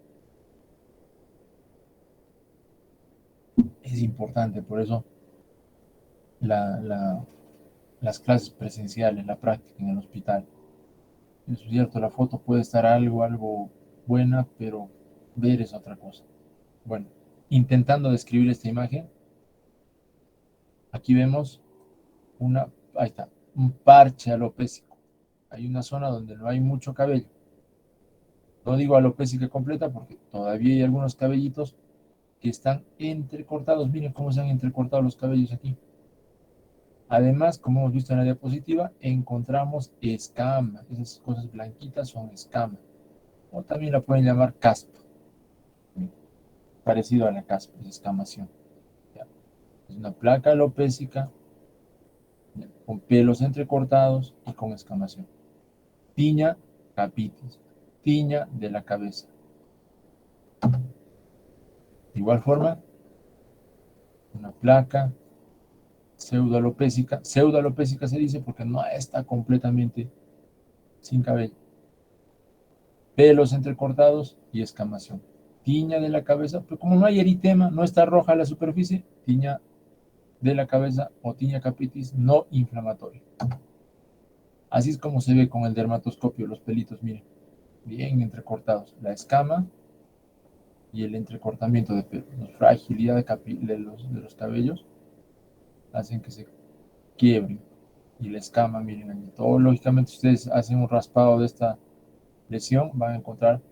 Es importante, por eso las clases presenciales, la práctica en el hospital. Es cierto, la foto puede estar algo buena, pero ver es otra cosa. Bueno, intentando describir esta imagen, aquí vemos ahí está, un parche alopésico. Hay una zona donde no hay mucho cabello. No digo alopésica completa porque todavía hay algunos cabellitos que están entrecortados. Miren cómo se han entrecortado los cabellos aquí. Además, como hemos visto en la diapositiva, encontramos escama. Esas cosas blanquitas son escama. O también la pueden llamar caspa. Parecido a la caspa, es escamación. ¿Ya? Es una placa alopésica, ¿ya?, con pelos entrecortados y con escamación. Tiña, capitis. Tiña de la cabeza. De igual forma, una placa pseudoalopésica. Pseudoalopésica se dice porque no está completamente sin cabello. Pelos entrecortados y escamación. Tiña de la cabeza, pero como no hay eritema, no está roja la superficie, tiña de la cabeza o tiña capitis no inflamatoria. Así es como se ve con el dermatoscopio, los pelitos, miren, bien entrecortados. La escama y el entrecortamiento de pelo, la fragilidad de los cabellos hacen que se quiebren. Y la escama, miren allí. Todo, lógicamente, ustedes hacen un raspado de esta lesión, van a encontrar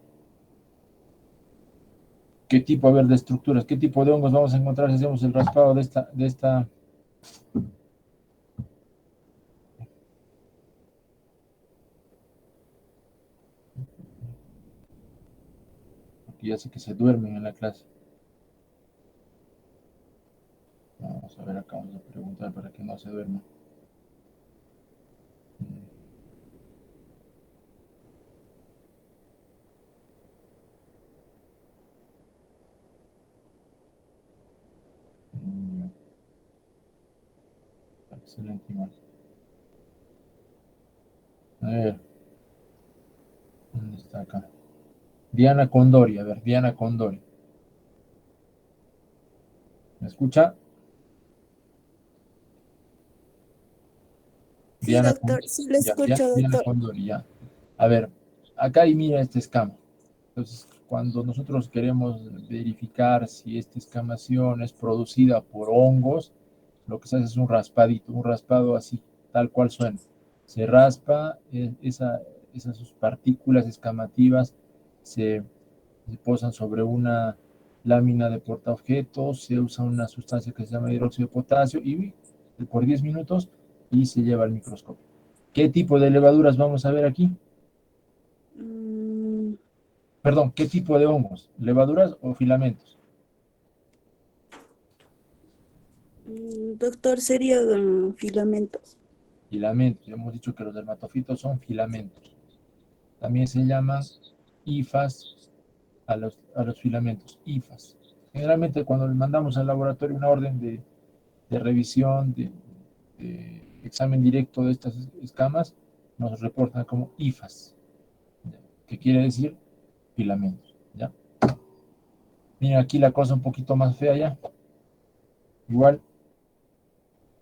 qué tipo, a ver, de estructuras, qué tipo de hongos vamos a encontrar si hacemos el raspado de esta. Porque ya sé que se duermen en la clase. Vamos a ver acá, vamos a preguntar para que no se duerman. Excelente imagen. A ver, ¿dónde está acá? Diana Condori, a ver, Diana Condori. ¿Me escucha? Sí, Diana doctor, Condori. sí lo Ya, escucho, Diana doctor. Condori, ya. A ver, acá y mira este escama. Entonces, cuando nosotros queremos verificar si esta escamación es producida por hongos, lo que se hace es un raspadito, un raspado así, tal cual suena. Se raspa, esas sus partículas escamativas se posan sobre una lámina de portaobjetos, se usa una sustancia que se llama hidróxido de potasio y por 10 minutos y se lleva al microscopio. ¿Qué tipo de levaduras vamos a ver aquí? Mm, Perdón, ¿qué tipo de hongos? ¿Levaduras o filamentos? doctor, sería filamentos. Filamentos. Ya hemos dicho que los dermatofitos son filamentos. También se llaman hifas a los filamentos, hifas. Generalmente cuando le mandamos al laboratorio una orden de revisión, de examen directo de estas escamas, nos reportan como hifas, que quiere decir filamentos. ¿Ya? Miren aquí la cosa un poquito más fea ya. Igual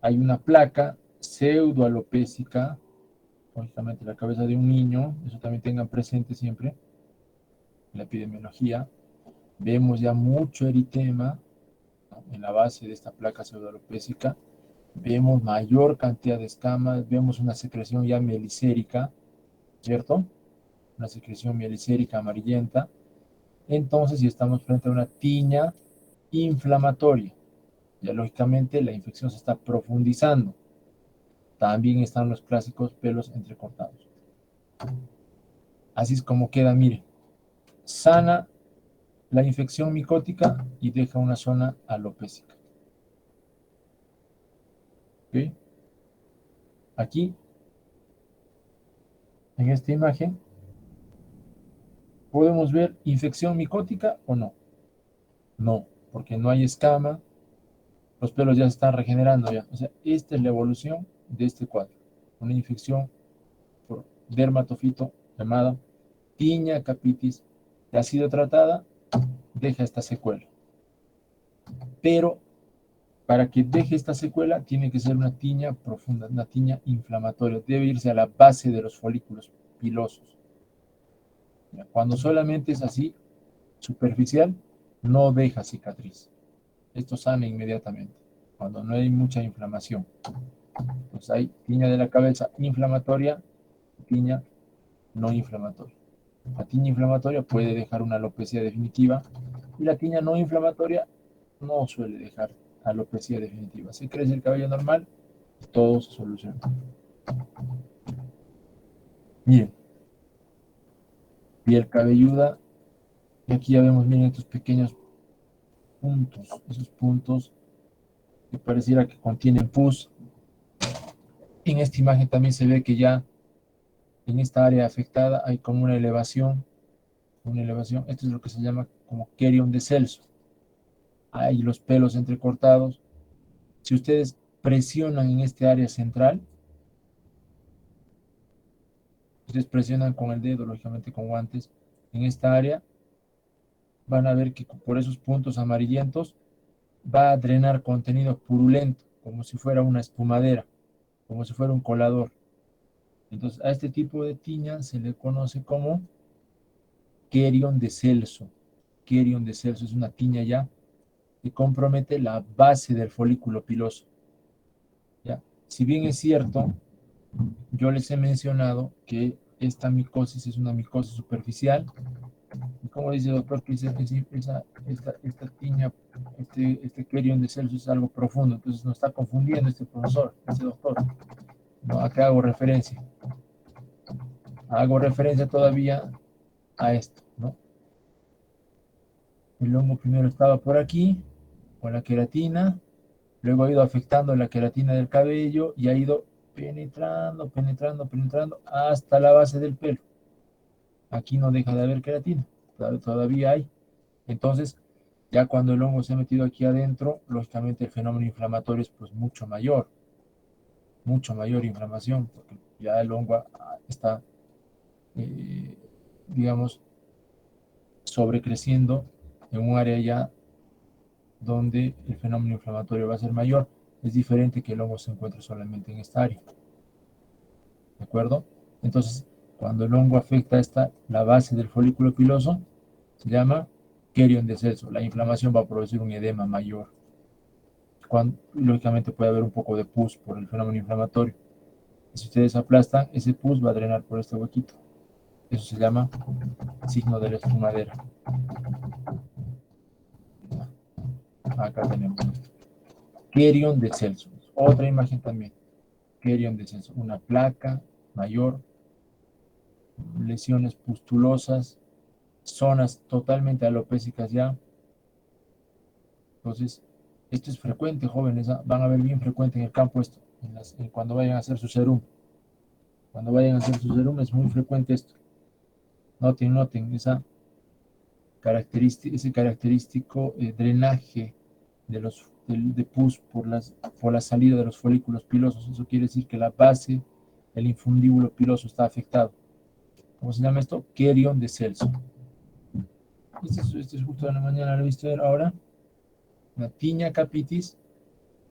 hay una placa pseudoalopésica, lógicamente la cabeza de un niño, eso también tengan presente siempre, la epidemiología. Vemos ya mucho eritema, ¿no?, en la base de esta placa pseudoalopésica. Vemos mayor cantidad de escamas, vemos una secreción ya mielicérica, ¿cierto? Una secreción mielicérica amarillenta. Entonces, si estamos frente a una tiña inflamatoria, ya lógicamente la infección se está profundizando. También están los clásicos pelos entrecortados. Así es como queda, mire, sana la infección micótica y deja una zona alopésica. ¿Ok? Aquí, en esta imagen, ¿podemos ver infección micótica o no? No, porque no hay escama, los pelos ya se están regenerando ya. O sea, esta es la evolución de este cuadro. Una infección por dermatofito llamada tiña capitis que ha sido tratada, deja esta secuela. Pero para que deje esta secuela, tiene que ser una tiña profunda, una tiña inflamatoria. Debe irse a la base de los folículos pilosos. Cuando solamente es así, superficial, no deja cicatriz. Esto sana inmediatamente, cuando no hay mucha inflamación. Pues hay tiña de la cabeza inflamatoria, tiña no inflamatoria. La tiña inflamatoria puede dejar una alopecia definitiva y la tiña no inflamatoria no suele dejar alopecia definitiva. Si crece el cabello normal, todo se soluciona. Miren, piel cabelluda, y aquí ya vemos, miren estos pequeños puntos, esos puntos que pareciera que contienen pus. En esta imagen también se ve que ya en esta área afectada hay como una elevación. Esto es lo que se llama como querion de Celso. Hay los pelos entrecortados. Si ustedes presionan en este área central, ustedes presionan con el dedo, lógicamente con guantes, en esta área, van a ver que por esos puntos amarillentos va a drenar contenido purulento, como si fuera una espumadera, como si fuera un colador. Entonces, a este tipo de tiña se le conoce como querion de Celso. Querion de Celso es una tiña ya que compromete la base del folículo piloso. ¿Ya? Si bien es cierto, yo les he mencionado que esta micosis es una micosis superficial, y como dice el doctor, que esta tiña, este querion de Celso es algo profundo, entonces nos está confundiendo este profesor, este doctor. No, acá hago referencia todavía a esto, ¿no? El hongo primero estaba por aquí, con la queratina, luego ha ido afectando la queratina del cabello y ha ido penetrando hasta la base del pelo. Aquí no deja de haber queratina, todavía hay. Entonces, ya cuando el hongo se ha metido aquí adentro, lógicamente el fenómeno inflamatorio es pues mucho mayor inflamación, porque ya el hongo está, digamos, sobrecreciendo en un área ya donde el fenómeno inflamatorio va a ser mayor. Es diferente que el hongo se encuentre solamente en esta área. ¿De acuerdo? Entonces, cuando el hongo afecta la base del folículo piloso, se llama querion de Celso. La inflamación va a producir un edema mayor. Lógicamente puede haber un poco de pus por el fenómeno inflamatorio. Y si ustedes aplastan, ese pus va a drenar por este huequito. Eso se llama signo de la espumadera. Acá tenemos querion de Celso. Otra imagen también. Querion de Celso. Una placa mayor, lesiones pustulosas, zonas totalmente alopécicas ya. Entonces, esto es frecuente, jóvenes. Van a ver bien frecuente en el campo esto, cuando vayan a hacer su serum. Cuando vayan a hacer su serum es muy frecuente esto. Noten ese característico drenaje de pus por la salida de los folículos pilosos. Eso quiere decir que la base, el infundíbulo piloso está afectado. ¿Cómo se llama esto? Querion de Celso. Este es justo de la mañana, lo he visto ahora. Una tiña capitis,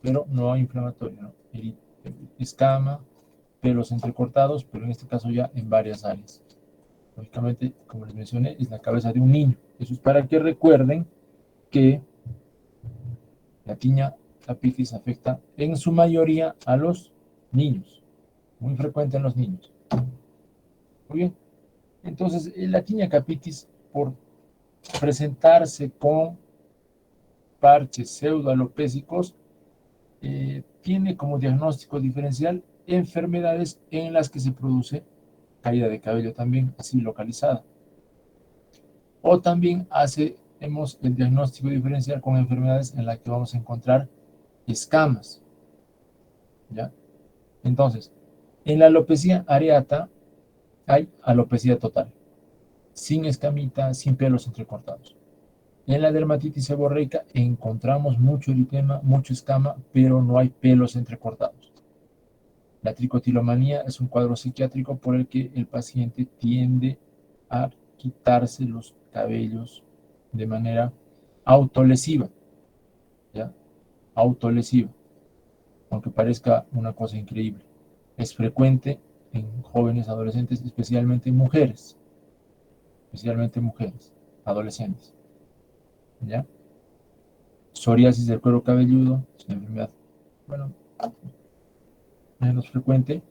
pero no inflamatoria, ¿no? Escama, pelos entrecortados, pero en este caso ya en varias áreas. Lógicamente, como les mencioné, es la cabeza de un niño. Eso es para que recuerden que la tiña capitis afecta en su mayoría a los niños, muy frecuente en los niños. Muy bien. Entonces, la tiña capitis, por presentarse con parches pseudoalopésicos, tiene como diagnóstico diferencial enfermedades en las que se produce caída de cabello también, así localizada. O también hacemos el diagnóstico diferencial con enfermedades en las que vamos a encontrar escamas. ¿Ya? Entonces, en la alopecia areata hay alopecia total, sin escamita, sin pelos entrecortados. En la dermatitis seborreica encontramos mucho eritema, mucho escama, pero no hay pelos entrecortados. La tricotilomanía es un cuadro psiquiátrico por el que el paciente tiende a quitarse los cabellos de manera autolesiva, ¿ya? Autolesiva, aunque parezca una cosa increíble. Es frecuente en jóvenes adolescentes, especialmente mujeres, adolescentes, ¿ya? Psoriasis del cuero cabelludo es una enfermedad, bueno, menos frecuente,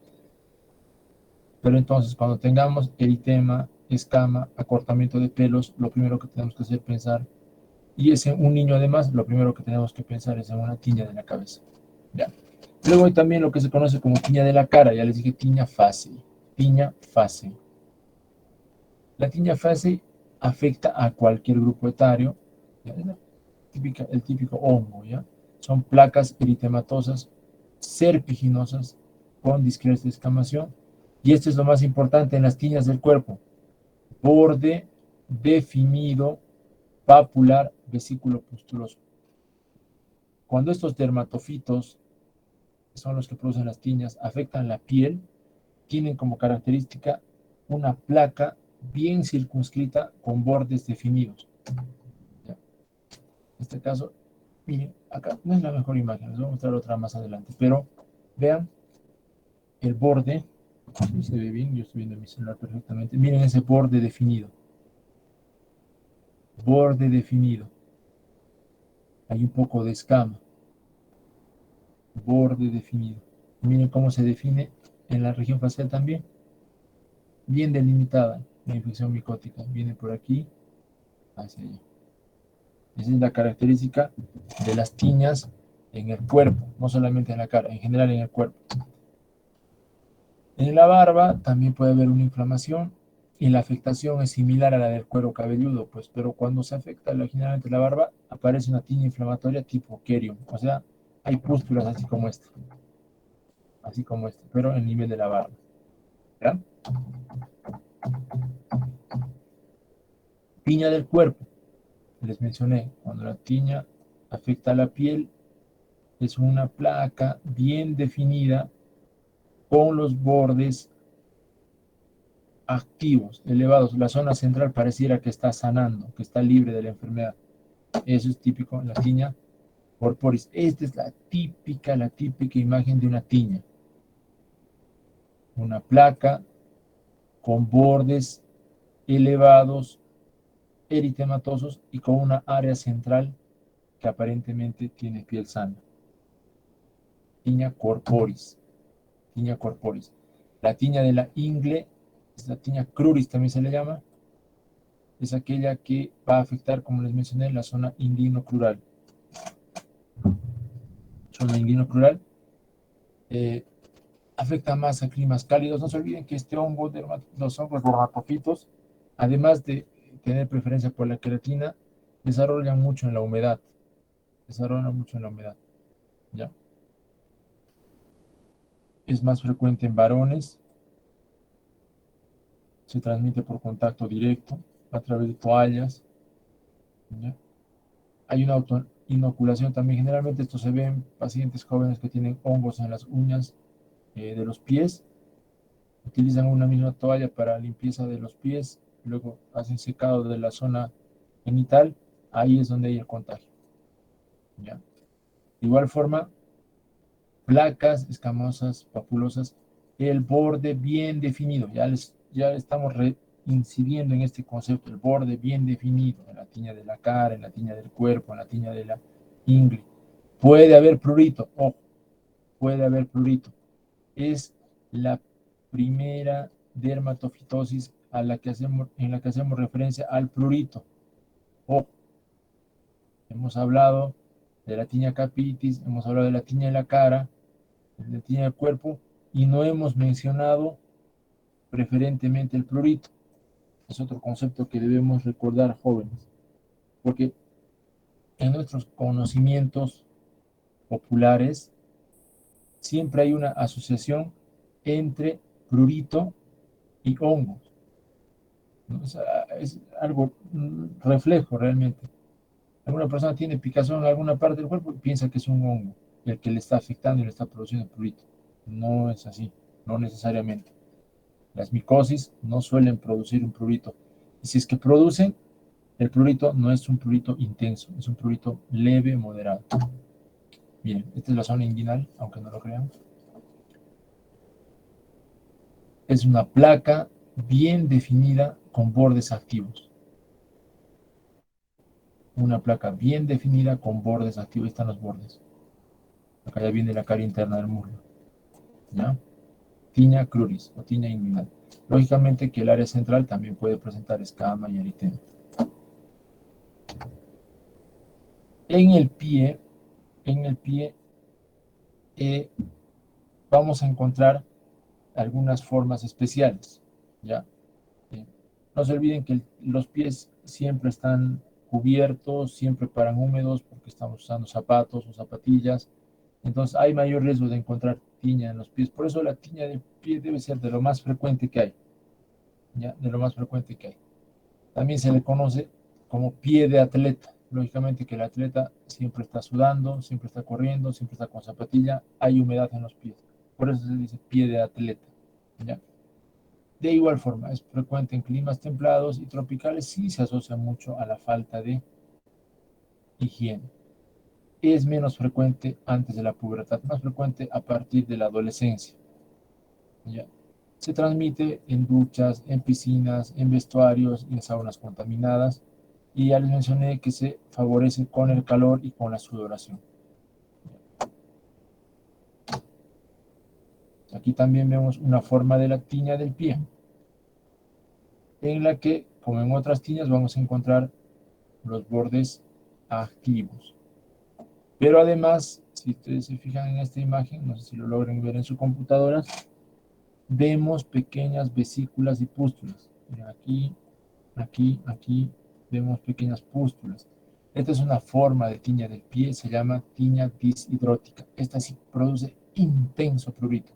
pero entonces cuando tengamos eritema, escama, acortamiento de pelos, lo primero que tenemos que hacer es pensar, y es en un niño además, lo primero que tenemos que pensar es en una tiña de la cabeza, ¿ya? Luego hay también lo que se conoce como tiña de la cara, ya les dije tiña fácil, tiña fácil. La tiña fácil afecta a cualquier grupo etario, ¿ya? El típico hongo, ¿ya? Son placas eritematosas, serpiginosas, con discreta escamación, y esto es lo más importante en las tiñas del cuerpo: borde definido, papular, vesículo pustuloso. Cuando estos dermatofitos, que son los que producen las tiñas, afectan la piel, tienen como característica una placa bien circunscrita con bordes definidos. ¿Ya? En este caso, miren, acá no es la mejor imagen, les voy a mostrar otra más adelante, pero vean el borde, si se ve bien, yo estoy viendo mi celular perfectamente, miren ese borde definido. Borde definido. Hay un poco de escama. Borde definido. Miren cómo se define en la región facial también. Bien delimitada la infección micótica. Viene por aquí hacia allá. Esa es la característica de las tiñas en el cuerpo, no solamente en la cara, en general en el cuerpo. En la barba también puede haber una inflamación y la afectación es similar a la del cuero cabelludo, pues, pero cuando se afecta generalmente la barba, aparece una tiña inflamatoria tipo Kerium, o sea, hay pústulas así como esta, pero en nivel de la barba. ¿Ya? Tiña del cuerpo. Les mencioné, cuando la tiña afecta a la piel, es una placa bien definida con los bordes activos, elevados. La zona central pareciera que está sanando, que está libre de la enfermedad. Eso es típico en la tiña corporis. Esta es la típica imagen de una tiña. Una placa con bordes elevados, eritematosos y con una área central que aparentemente tiene piel sana. Tiña corporis. Tiña corporis. La tiña de la ingle, es la tiña cruris también se le llama, es aquella que va a afectar, como les mencioné, la zona inguinocrural. Zona inguinocrural afecta más a climas cálidos. No se olviden que este hongo, los hongos dermatofitos, además de tener preferencia por la queratina, desarrollan mucho en la humedad. ¿Ya? Es más frecuente en varones, se transmite por contacto directo, a través de toallas. ¿Ya? Hay una autoinoculación también. Generalmente esto se ve en pacientes jóvenes que tienen hongos en las uñas de los pies. Utilizan una misma toalla para limpieza de los pies, luego hacen secado de la zona genital, ahí es donde hay el contagio. ¿Ya? De igual forma, placas escamosas, papulosas, el borde bien definido. Ya estamos incidiendo en este concepto, el borde bien definido, en la tiña de la cara, en la tiña del cuerpo, en la tiña de la ingle. Puede haber prurito, ojo, puede haber prurito. Es la primera dermatofitosis en la que hacemos referencia al prurito. Ojo, hemos hablado de la tiña capitis, hemos hablado de la tiña de la cara, de la tiña del cuerpo, y no hemos mencionado preferentemente el prurito. Es otro concepto que debemos recordar, jóvenes, porque en nuestros conocimientos populares siempre hay una asociación entre prurito y hongos, ¿no? Es algo reflejo realmente. Alguna persona tiene picazón en alguna parte del cuerpo y piensa que es un hongo el que le está afectando y le está produciendo prurito. No es así, no necesariamente. Las micosis no suelen producir un prurito. Y si es que producen, el prurito no es un prurito intenso, es un prurito leve, moderado. Miren, esta es la zona inguinal, aunque no lo crean. Es una placa bien definida con bordes activos. Una placa bien definida con bordes activos. Ahí están los bordes. Acá ya viene la cara interna del muslo. ¿Ya? Tiña cruris o tiña inguinal. Lógicamente que el área central también puede presentar escama y eritema. En el pie vamos a encontrar algunas formas especiales, ¿ya? No se olviden que los pies siempre están cubiertos, siempre paran húmedos porque estamos usando zapatos o zapatillas, entonces hay mayor riesgo de encontrar tiña en los pies. Por eso la tiña del pie debe ser de lo más frecuente que hay, ¿ya? De lo más frecuente que hay. También se le conoce como pie de atleta. Lógicamente que el atleta siempre está sudando, siempre está corriendo, siempre está con zapatilla, hay humedad en los pies. Por eso se dice pie de atleta, ¿ya? De igual forma, es frecuente en climas templados y tropicales, sí se asocia mucho a la falta de higiene. Es menos frecuente antes de la pubertad, más frecuente a partir de la adolescencia, ¿ya? Se transmite en duchas, en piscinas, en vestuarios y en saunas contaminadas. Y ya les mencioné que se favorece con el calor y con la sudoración. Aquí también vemos una forma de la tiña del pie, en la que, como en otras tiñas, vamos a encontrar los bordes activos. Pero además, si ustedes se fijan en esta imagen, no sé si lo logran ver en su computadora, vemos pequeñas vesículas y pústulas. Miren, aquí vemos pequeñas pústulas. Esta es una forma de tiña del pie, se llama tiña dishidrótica. Esta sí produce intenso prurito.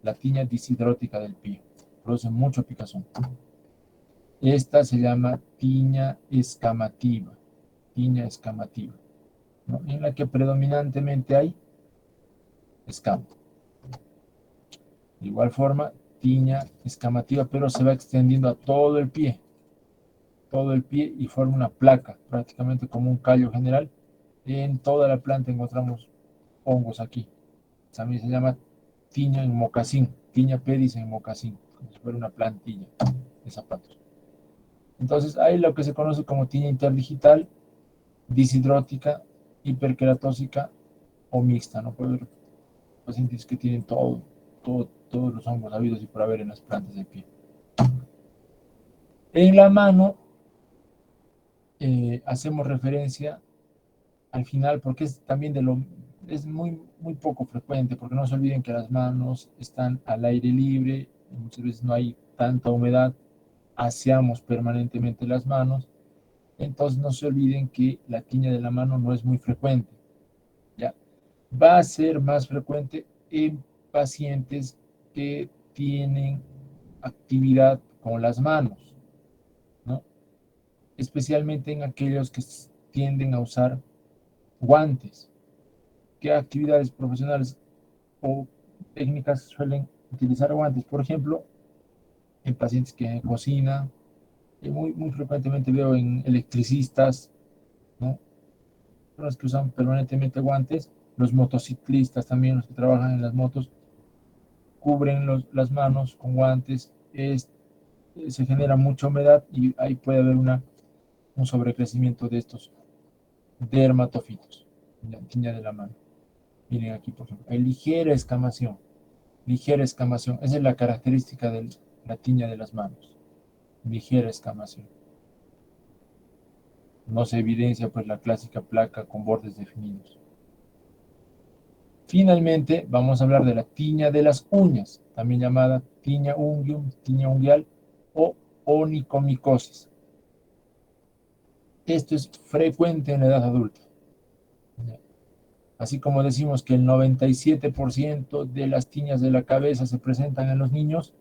La tiña dishidrótica del pie produce mucho picazón. Esta se llama tiña escamativa, ¿no? En la que predominantemente hay escama. De igual forma, tiña escamativa, pero se va extendiendo a todo el pie y forma una placa, prácticamente como un callo general. En toda la planta encontramos hongos aquí. También se llama tiña en mocasín, tiña pedis en mocasín, como si fuera una plantilla de zapatos. Entonces hay lo que se conoce como tiña interdigital, dishidrótica, hiperqueratósica o mixta, ¿no? Puede haber pacientes que tienen todos los hongos habidos y por haber en las plantas del pie. En la mano hacemos referencia al final porque es también es muy poco frecuente, porque no se olviden que las manos están al aire libre, muchas veces no hay tanta humedad, aseamos permanentemente las manos, entonces no se olviden que la tiña de la mano no es muy frecuente, ¿ya? Va a ser más frecuente en pacientes que tienen actividad con las manos, ¿no? Especialmente en aquellos que tienden a usar guantes. ¿Qué actividades profesionales o técnicas suelen utilizar guantes? Por ejemplo, en pacientes que cocinan, muy frecuentemente veo en electricistas, ¿no? Los que usan permanentemente guantes, los motociclistas también, los que trabajan en las motos, cubren las manos con guantes, se genera mucha humedad y ahí puede haber un sobrecrecimiento de estos dermatofitos, en la tiña de la mano. Miren aquí, por ejemplo, hay ligera escamación, esa es la característica de la tiña de las manos, ligera escamación. No se evidencia pues la clásica placa con bordes definidos. Finalmente, vamos a hablar de la tiña de las uñas, también llamada tiña unguium, tiña unguial o onicomicosis. Esto es frecuente en la edad adulta. Así como decimos que el 97% de las tiñas de la cabeza se presentan en los niños,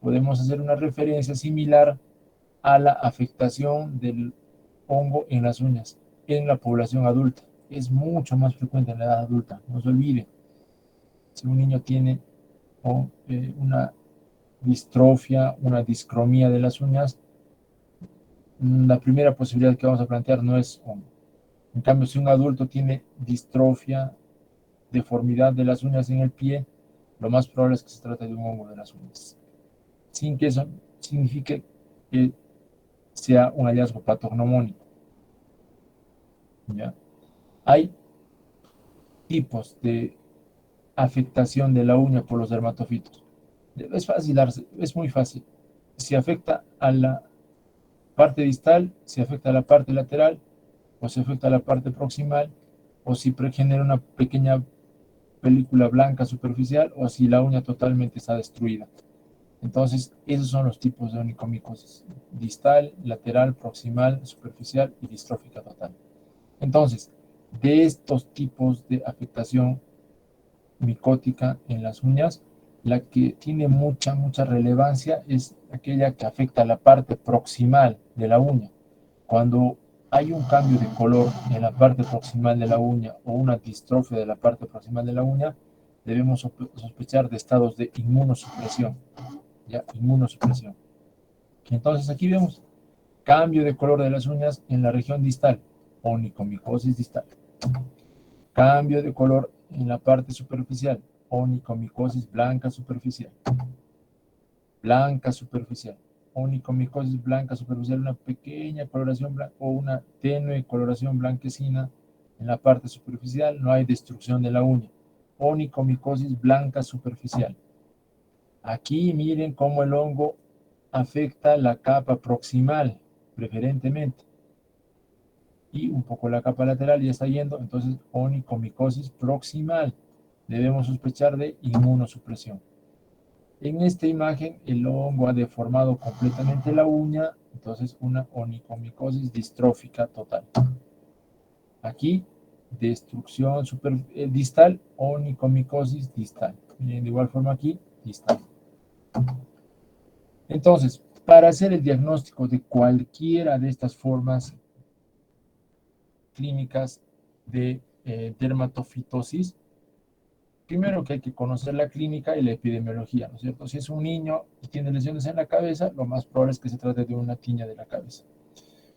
podemos hacer una referencia similar a la afectación del hongo en las uñas en la población adulta. Es mucho más frecuente en la edad adulta, no se olvide. Si un niño tiene una distrofia, una discromía de las uñas, la primera posibilidad que vamos a plantear no es hongo. En cambio, si un adulto tiene distrofia, deformidad de las uñas en el pie, lo más probable es que se trate de un hongo de las uñas, sin que eso signifique que sea un hallazgo patognomónico. ¿Ya? Hay tipos de afectación de la uña por los dermatofitos. Es fácil, es muy fácil. Si afecta a la parte distal, si afecta a la parte lateral, o si afecta a la parte proximal, o si genera una pequeña película blanca superficial, o si la uña totalmente está destruida. Entonces, esos son los tipos de onicomicosis: distal, lateral, proximal, superficial y distrófica total. Entonces, de estos tipos de afectación micótica en las uñas, la que tiene mucha relevancia es aquella que afecta a la parte proximal de la uña. Cuando hay un cambio de color en la parte proximal de la uña o una distrofia de la parte proximal de la uña, debemos sospechar de estados de inmunosupresión. ¿Ya? Inmunosupresión. Entonces aquí vemos cambio de color de las uñas en la región distal, onicomicosis distal. Cambio de color en la parte superficial, onicomicosis blanca superficial. Blanca superficial. Onicomicosis blanca superficial, una pequeña coloración blanca o una tenue coloración blanquecina en la parte superficial, no hay destrucción de la uña. Onicomicosis blanca superficial. Aquí miren cómo el hongo afecta la capa proximal, preferentemente, y un poco la capa lateral ya está yendo. Entonces, onicomicosis proximal. Debemos sospechar de inmunosupresión. En esta imagen, el hongo ha deformado completamente la uña, entonces una onicomicosis distrófica total. Aquí, destrucción distal, onicomicosis distal. Miren, de igual forma aquí, distal. Entonces, para hacer el diagnóstico de cualquiera de estas formas clínicas de dermatofitosis, primero que hay que conocer la clínica y la epidemiología, ¿no es cierto? Si es un niño y tiene lesiones en la cabeza, lo más probable es que se trate de una tiña de la cabeza.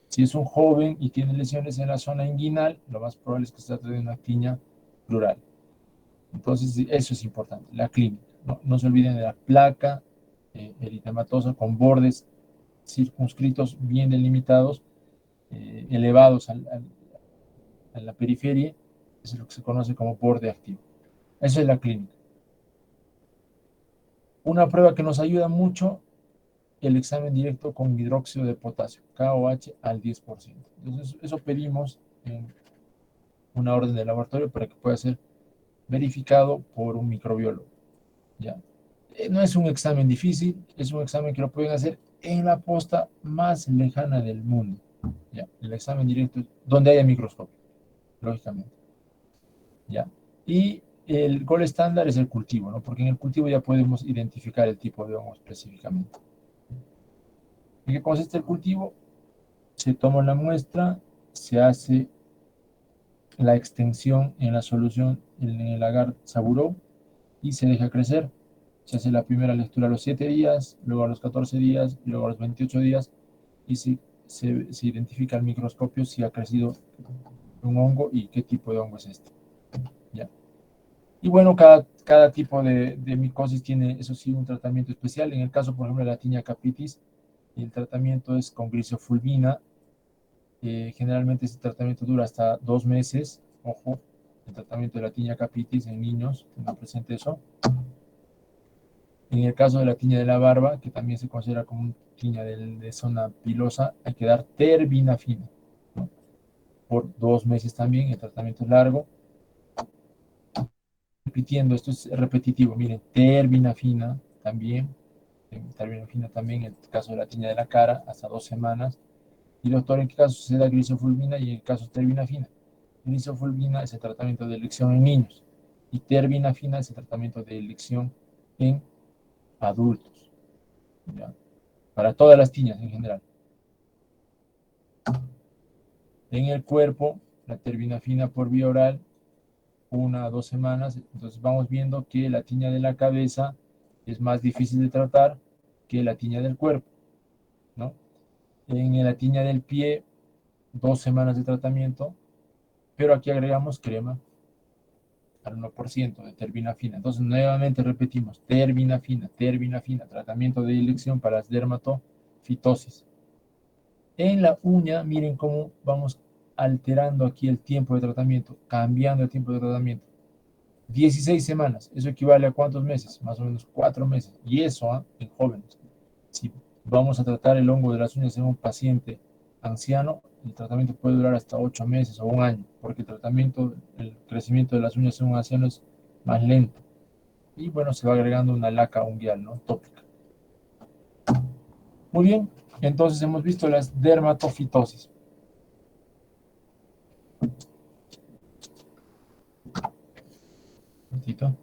Si es un joven y tiene lesiones en la zona inguinal, lo más probable es que se trate de una tiña plural. Entonces, eso es importante, la clínica. No se olviden de la placa eritematosa con bordes circunscritos, bien delimitados, elevados a la periferia. Eso es lo que se conoce como borde activo. Eso es la clínica. Una prueba que nos ayuda mucho, el examen directo con hidróxido de potasio, KOH al 10%. Entonces, eso pedimos en una orden de laboratorio para que pueda ser verificado por un microbiólogo. ¿Ya? No es un examen difícil, es un examen que lo pueden hacer en la posta más lejana del mundo. ¿Ya? El examen directo, donde haya microscopio, lógicamente. ¿Ya? Y el gol estándar es el cultivo, ¿no? Porque en el cultivo ya podemos identificar el tipo de hongo específicamente. ¿En qué consiste el cultivo? Se toma la muestra, se hace la extensión en la solución en el agar Saburó y se deja crecer. Se hace la primera lectura a los 7 días, luego a los 14 días, luego a los 28 días y se identifica al microscopio si ha crecido un hongo y qué tipo de hongo es este. ¿Ya? Y bueno, cada tipo de micosis tiene, eso sí, un tratamiento especial. En el caso, por ejemplo, de la tinea capitis, el tratamiento es con grisofulvina. Generalmente este tratamiento dura hasta 2 meses. Ojo, el tratamiento de la tinea capitis en niños, tengan presente eso. En el caso de la tiña de la barba, que también se considera como una tiña de zona pilosa, hay que dar terbinafina, ¿no? Por 2 meses también, el tratamiento es largo. Repitiendo, esto es repetitivo, miren, terbinafina también, en el caso de la tiña de la cara, hasta 2 semanas. Y doctor, ¿en qué caso se da grisofulvina y en el caso terbinafina? Grisofulvina es el tratamiento de elección en niños y terbinafina es el tratamiento de elección en adultos, ¿ya? Para todas las tiñas en general. En el cuerpo, la terbinafina por vía oral, 1 a 2 semanas. Entonces vamos viendo que la tiña de la cabeza es más difícil de tratar que la tiña del cuerpo, ¿no? En la tiña del pie, 2 semanas de tratamiento, pero aquí agregamos crema al 1% de terbinafina. Entonces, nuevamente repetimos, terbinafina, tratamiento de elección para las dermatofitosis. En la uña, miren cómo vamos alterando aquí el tiempo de tratamiento, cambiando el tiempo de tratamiento. 16 semanas, eso equivale a ¿cuántos meses? Más o menos 4 meses. Y eso, en jóvenes. Si vamos a tratar el hongo de las uñas en un paciente anciano, el tratamiento puede durar hasta 8 meses o un año, porque el crecimiento de las uñas en un anciano es más lento. Y bueno, se va agregando una laca unguial, ¿no? Tópica. Muy bien, entonces hemos visto las dermatofitosis. Un momentito.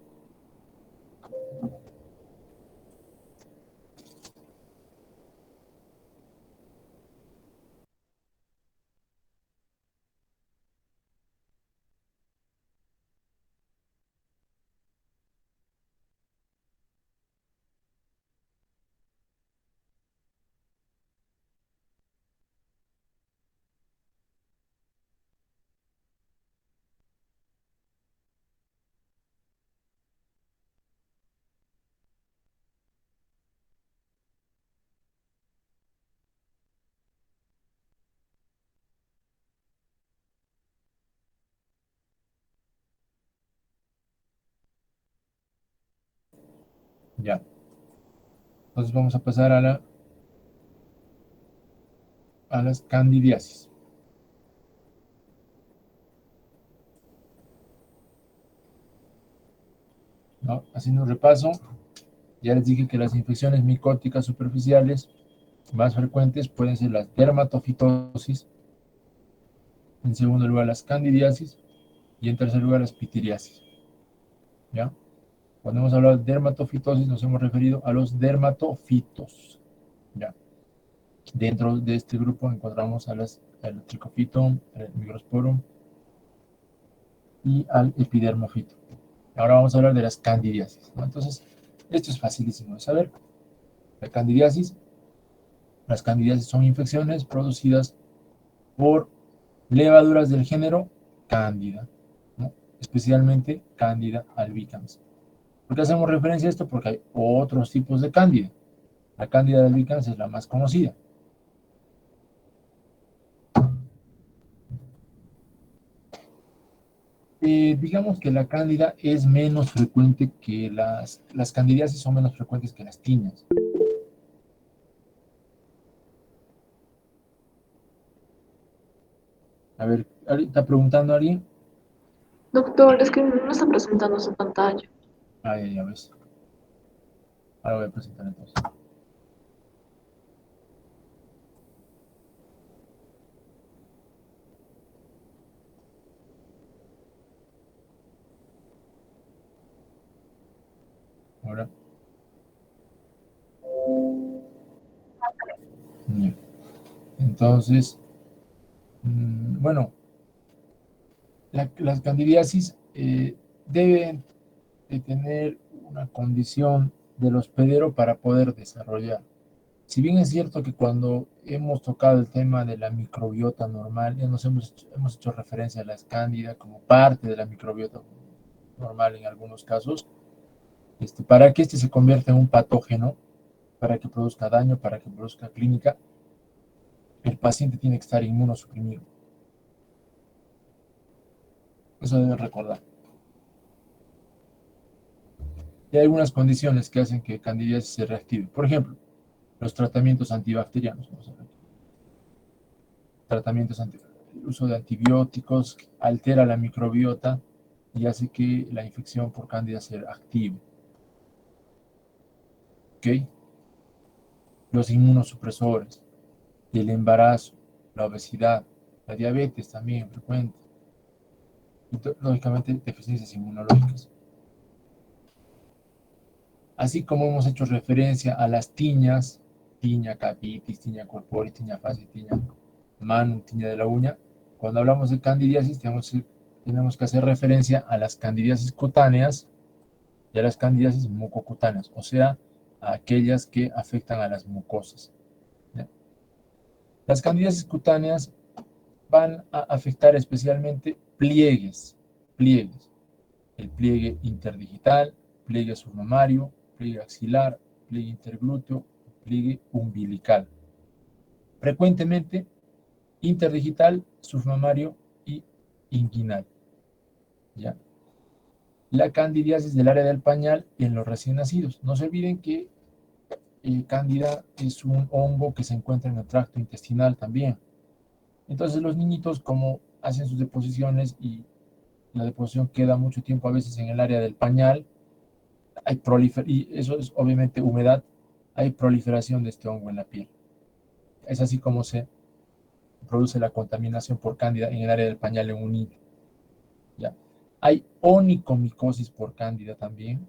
Ya. Entonces vamos a pasar a las candidiasis. ¿No? Haciendo un repaso, ya les dije que las infecciones micóticas superficiales más frecuentes pueden ser las dermatofitosis, en segundo lugar las candidiasis y en tercer lugar las pitiriasis. ¿Ya? Cuando hemos hablado de dermatofitosis nos hemos referido a los dermatofitos. ¿Ya? Dentro de este grupo encontramos al tricofitum, al microsporum y al epidermofito. Ahora vamos a hablar de las candidiasis, ¿no? Entonces, esto es facilísimo de saber. Las candidiasis son infecciones producidas por levaduras del género Cándida, ¿no? Especialmente Cándida albicans. ¿Por qué hacemos referencia a esto? Porque hay otros tipos de Cándida. La Cándida albicans es la más conocida. Digamos que la cándida es menos frecuente que las candidiasis son menos frecuentes que las tiñas. A ver, ¿está preguntando alguien? Doctor, es que no está presentando su pantalla. Ah, ya ves. Ahora voy a presentar entonces. Ahora. Bien. Entonces, bueno, las candidiasis deben de tener una condición del hospedero para poder desarrollar. Si bien es cierto que cuando hemos tocado el tema de la microbiota normal, ya hemos hecho referencia a las cándida como parte de la microbiota normal en algunos casos, para que se convierta en un patógeno, para que produzca daño, para que produzca clínica, el paciente tiene que estar inmunosuprimido. Eso deben recordar. Y hay algunas condiciones que hacen que candidiasis se reactive. Por ejemplo, los tratamientos antibacterianos. Vamos a ver. El uso de antibióticos altera la microbiota y hace que la infección por cándida se active. ¿Ok? Los inmunosupresores, el embarazo, la obesidad, la diabetes también frecuente. Y lógicamente deficiencias inmunológicas. Así como hemos hecho referencia a las tiñas, tiña capitis, tiña corporis, tiña facie, tiña manum, tiña de la uña, cuando hablamos de candidiasis tenemos que hacer referencia a las candidiasis cutáneas y a las candidiasis mucocutáneas, o sea, a aquellas que afectan a las mucosas. ¿Ya? Las candidiasis cutáneas van a afectar especialmente pliegues, el pliegue interdigital, pliegue submamario, pliegue axilar, pliegue interglúteo, pliegue umbilical. Frecuentemente interdigital, submamario y inguinal. ¿Ya? La candidiasis del área del pañal en los recién nacidos. No se olviden que cándida es un hongo que se encuentra en el tracto intestinal también. Entonces los niñitos, como hacen sus deposiciones y la deposición queda mucho tiempo a veces en el área del pañal, y eso es obviamente humedad, hay proliferación de este hongo en la piel. Es así como se produce la contaminación por cándida en el área del pañal en un niño. ¿Ya? Hay onicomicosis por cándida también.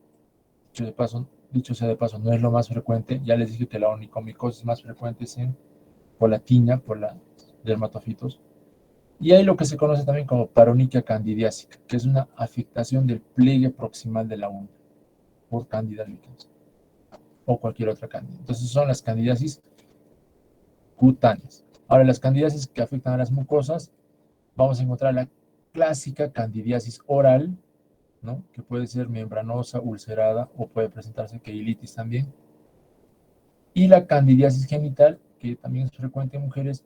Dicho sea de paso, no es lo más frecuente. Ya les dije que la onicomicosis más frecuente es por la tiña, por la dermatofitos. Y hay lo que se conoce también como paroniquia candidiásica, que es una afectación del pliegue proximal de la uña por cándida albicans o cualquier otra cándida. Entonces son las candidiasis cutáneas. Ahora, las candidiasis que afectan a las mucosas, vamos a encontrar la clásica candidiasis oral, ¿no? Que puede ser membranosa, ulcerada o puede presentarse queilitis también. Y la candidiasis genital, que también es frecuente en mujeres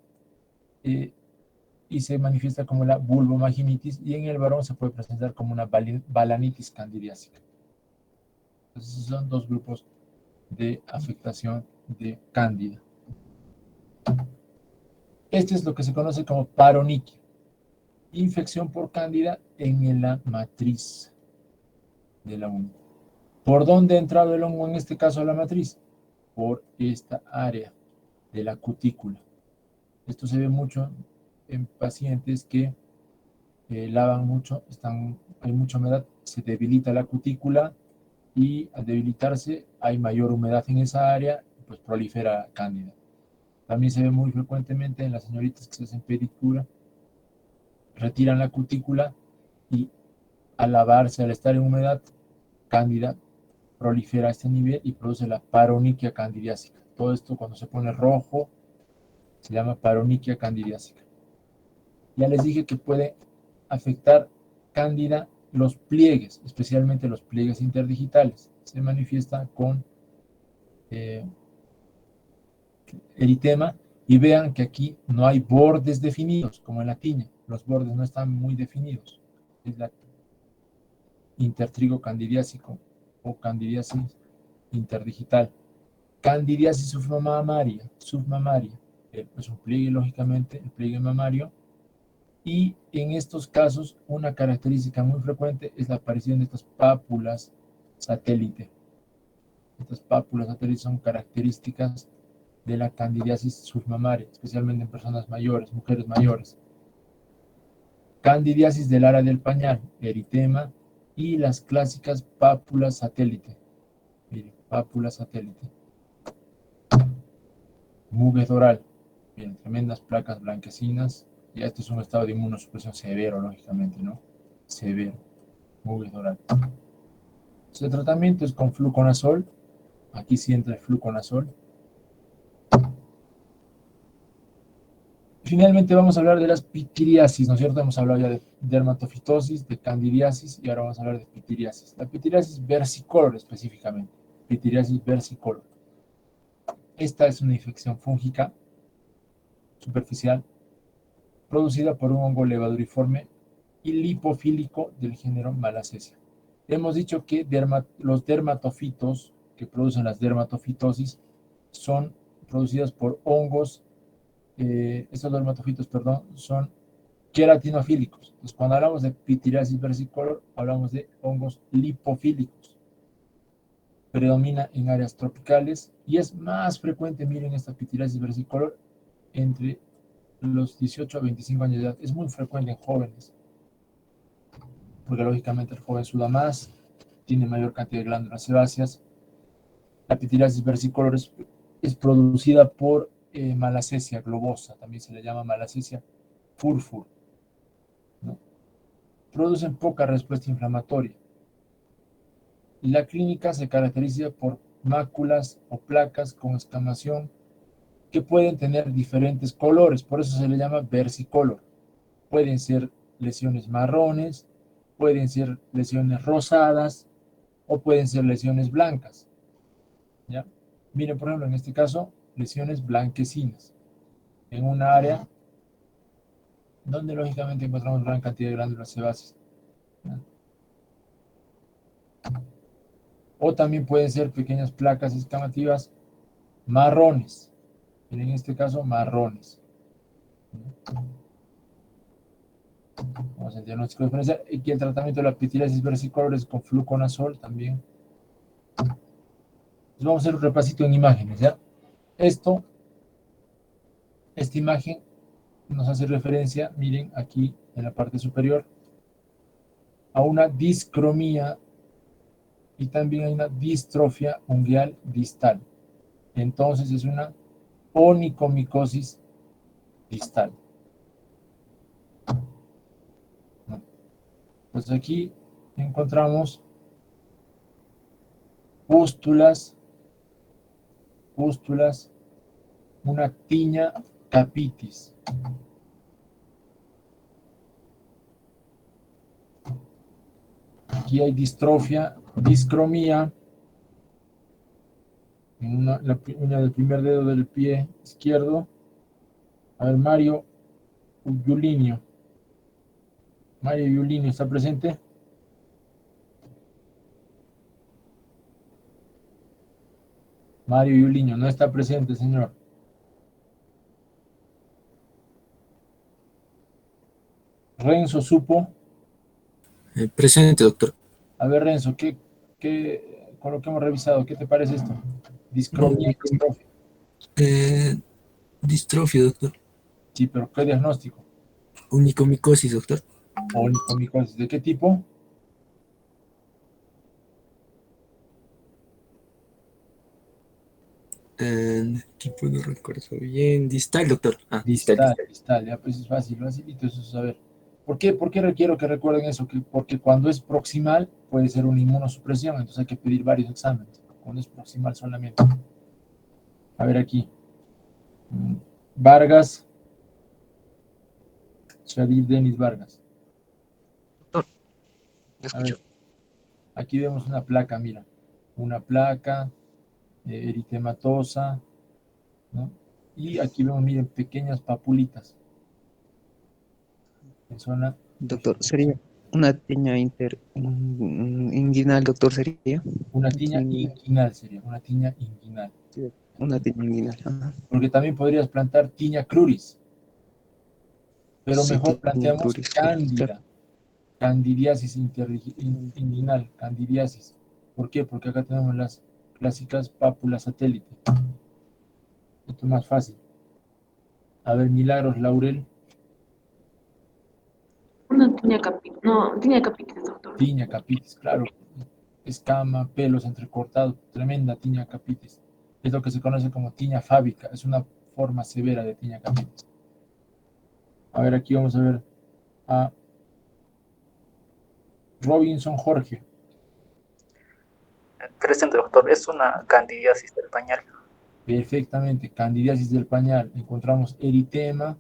y se manifiesta como la vulvomaginitis, y en el varón se puede presentar como una balanitis candidiásica. Entonces son dos grupos de afectación de cándida. Este es lo que se conoce como paroniquia, infección por cándida en la matriz de la uña. ¿Por dónde ha entrado el hongo en este caso a la matriz? Por esta área de la cutícula. Esto se ve mucho en pacientes que lavan mucho, hay mucha humedad, se debilita la cutícula y al debilitarse hay mayor humedad en esa área, pues prolifera cándida. También se ve muy frecuentemente en las señoritas que se hacen pedicura, retiran la cutícula y al lavarse, al estar en humedad, cándida prolifera a este nivel y produce la paroniquia candidiásica. Todo esto cuando se pone rojo se llama paroniquia candidiásica. Ya les dije que puede afectar cándida los pliegues, especialmente los pliegues interdigitales. Se manifiesta con eritema y vean que aquí no hay bordes definidos, como en la tiña. Los bordes no están muy definidos. Es la intertrigo candidiásico o candidiasis interdigital. Candidiasis submamaria, es un pliegue, lógicamente, el pliegue mamario. Y en estos casos, una característica muy frecuente es la aparición de estas pápulas satélite. Estas pápulas satélites son características de la candidiasis submamaria, especialmente en personas mayores, mujeres mayores. Candidiasis del área del pañal, eritema y las clásicas pápulas satélite. Miren, pápula satélite. Mugues oral. Miren, tremendas placas blanquecinas. Ya este es un estado de inmunosupresión severo, lógicamente, ¿no? Severo. Mugues oral. El tratamiento es con fluconazol. Aquí sí entra el fluconazol. Finalmente vamos a hablar de las pitiriasis, ¿no es cierto? Hemos hablado ya de dermatofitosis, de candidiasis y ahora vamos a hablar de pitiriasis. La pitiriasis versicolor específicamente. Pitiriasis versicolor. Esta es una infección fúngica superficial producida por un hongo levaduriforme y lipofílico del género Malassezia. Hemos dicho que los dermatofitos que producen las dermatofitosis son producidas por hongos. Estos dermatofitos, son queratinofílicos. Entonces, cuando hablamos de pitiriasis versicolor, hablamos de hongos lipofílicos. Predomina en áreas tropicales y es más frecuente, miren, esta pitiriasis versicolor entre los 18 a 25 años de edad. Es muy frecuente en jóvenes, porque lógicamente el joven suda más, tiene mayor cantidad de glándulas sebáceas. La pitiriasis versicolor es producida por Malassezia globosa, también se le llama Malassezia furfur, ¿no? Producen poca respuesta inflamatoria. La clínica se caracteriza por máculas o placas con escamación que pueden tener diferentes colores, por eso se le llama versicolor. Pueden ser lesiones marrones, pueden ser lesiones rosadas o pueden ser lesiones blancas. ¿Ya? Miren, por ejemplo, en este caso, lesiones blanquecinas, en una área donde lógicamente encontramos gran cantidad de glándulas sebáceas. ¿Ya? O también pueden ser pequeñas placas escamativas marrones, en este caso marrones. Vamos al diagnóstico diferencial. Aquí el tratamiento de la pitiriasis versicolor es con fluconazol también. Entonces vamos a hacer un repasito en imágenes, ¿ya? Esta imagen nos hace referencia, miren aquí en la parte superior, a una discromía y también hay una distrofia ungueal distal. Entonces es una onicomicosis distal. Pues aquí encontramos pústulas, una tiña capitis. Aquí hay distrofia, discromía, en la uña del primer dedo del pie izquierdo. A ver, Mario Yulinio. Mario Yulinio, ¿está presente? Mario Yulinio, no está presente, señor. Renzo Supo. Presente, doctor. A ver, Renzo, con lo que hemos revisado, ¿qué te parece esto? Discromía y distrofia. Distrofia, doctor. Sí, pero ¿qué diagnóstico? Onicomicosis, doctor. Onicomicosis, ¿de qué tipo? Tipo no recuerdo bien. Distal, doctor. Distal, ya pues es fácil, facilito eso saber. ¿Por qué requiero que recuerden eso? Porque cuando es proximal puede ser una inmunosupresión, entonces hay que pedir varios exámenes. Cuando es proximal solamente. A ver aquí. Vargas. Shadir Denis Vargas. Doctor, A escucho. ver, aquí vemos una placa, mira. Una placa eritematosa, ¿no? Y aquí vemos, miren, pequeñas papulitas. En zona. Doctor, sería una tiña inguinal, doctor, sería. Una tiña inguinal sería, una tiña inguinal. Sí, una tiña inguinal. Ajá. Porque también podrías plantar tiña cruris. Pero Sí, mejor tiña planteamos cruris, cándida. claro. Candidiasis inguinal, candidiasis. ¿Por qué? Porque acá tenemos las clásicas pápulas satélite. Esto es más fácil. A ver, Milagros, Laurel. Una tiña capitis. No, tiña capitis, doctor. Tiña capitis, claro. Escama, pelos entrecortados, tremenda tiña capitis. Es lo que se conoce como tiña fábica. Es una forma severa de tiña capitis. A ver, aquí vamos a ver a Robinson Jorge. Presente, doctor. Es una candidiasis del pañal. Perfectamente, candidiasis del pañal. Encontramos eritema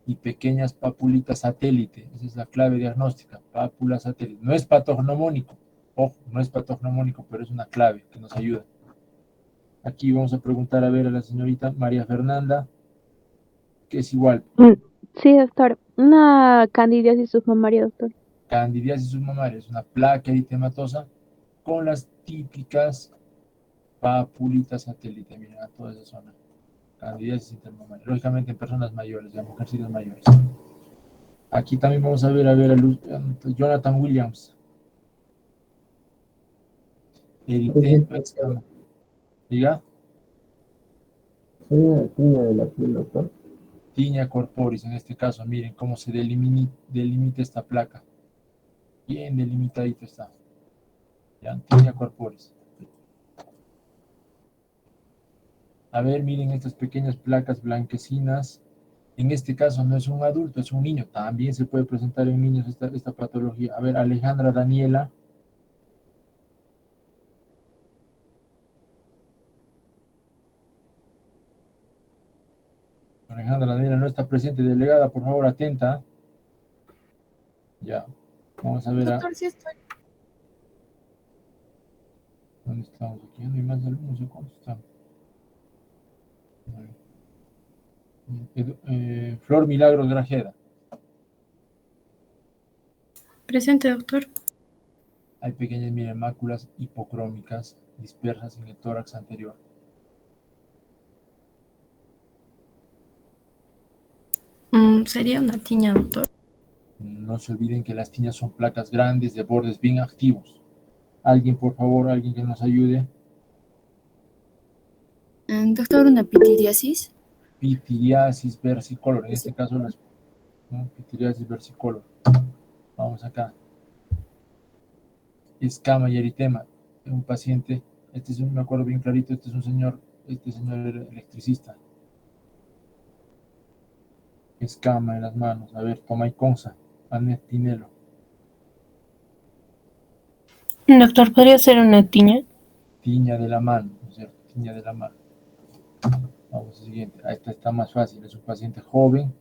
y pequeñas papulitas satélite. Esa es la clave diagnóstica, pápula satélite. No es patognomónico, ojo, no es patognomónico, pero es una clave que nos ayuda. Aquí vamos a preguntar a ver a la señorita María Fernanda, que es igual. Sí, doctor. Una candidiasis submamaria, doctor. Candidiasis submamaria es una placa eritematosa con las típicas papulitas satélite. Miren, a toda esa zona. Candidiasis intermamaria. Lógicamente en personas mayores, en mujercitas mayores. Aquí también vamos a ver a Jonathan Williams. Eritema. ¿Diga? Tiña de la piel, doctor. Tiña corporis, en este caso, miren cómo se delimita esta placa. Bien delimitadito está. ¿Ya? Tiña corporis. A ver, miren estas pequeñas placas blanquecinas. En este caso no es un adulto, es un niño. También se puede presentar en niños esta patología. A ver, Alejandra Daniela. Alejandra Daniela no está presente. Delegada, por favor, atenta. Ya. Vamos a ver a... Doctor, sí estoy. ¿Dónde estamos? Aquí no hay más alumnos. ¿Cuántos están? Flor Milagros Grajeda. Presente, doctor. Hay pequeñas máculas hipocrómicas dispersas en el tórax anterior. Sería una tiña, doctor. No se olviden que las tiñas son placas grandes de bordes bien activos. Alguien, por favor, alguien que nos ayude. Doctor, una pitiriasis. Pitiriasis versicolor. En este caso, ¿no? Pitiriasis versicolor. Vamos acá. Escama y eritema. Un paciente, este es me acuerdo bien clarito, este señor era electricista. Escama en las manos. A ver, toma y consa. Anet Tinelo. Doctor, ¿podría ser una tiña? Tiña de la mano, ¿no es cierto? Tiña de la mano. Vamos al siguiente. Esta está más fácil. Es un paciente joven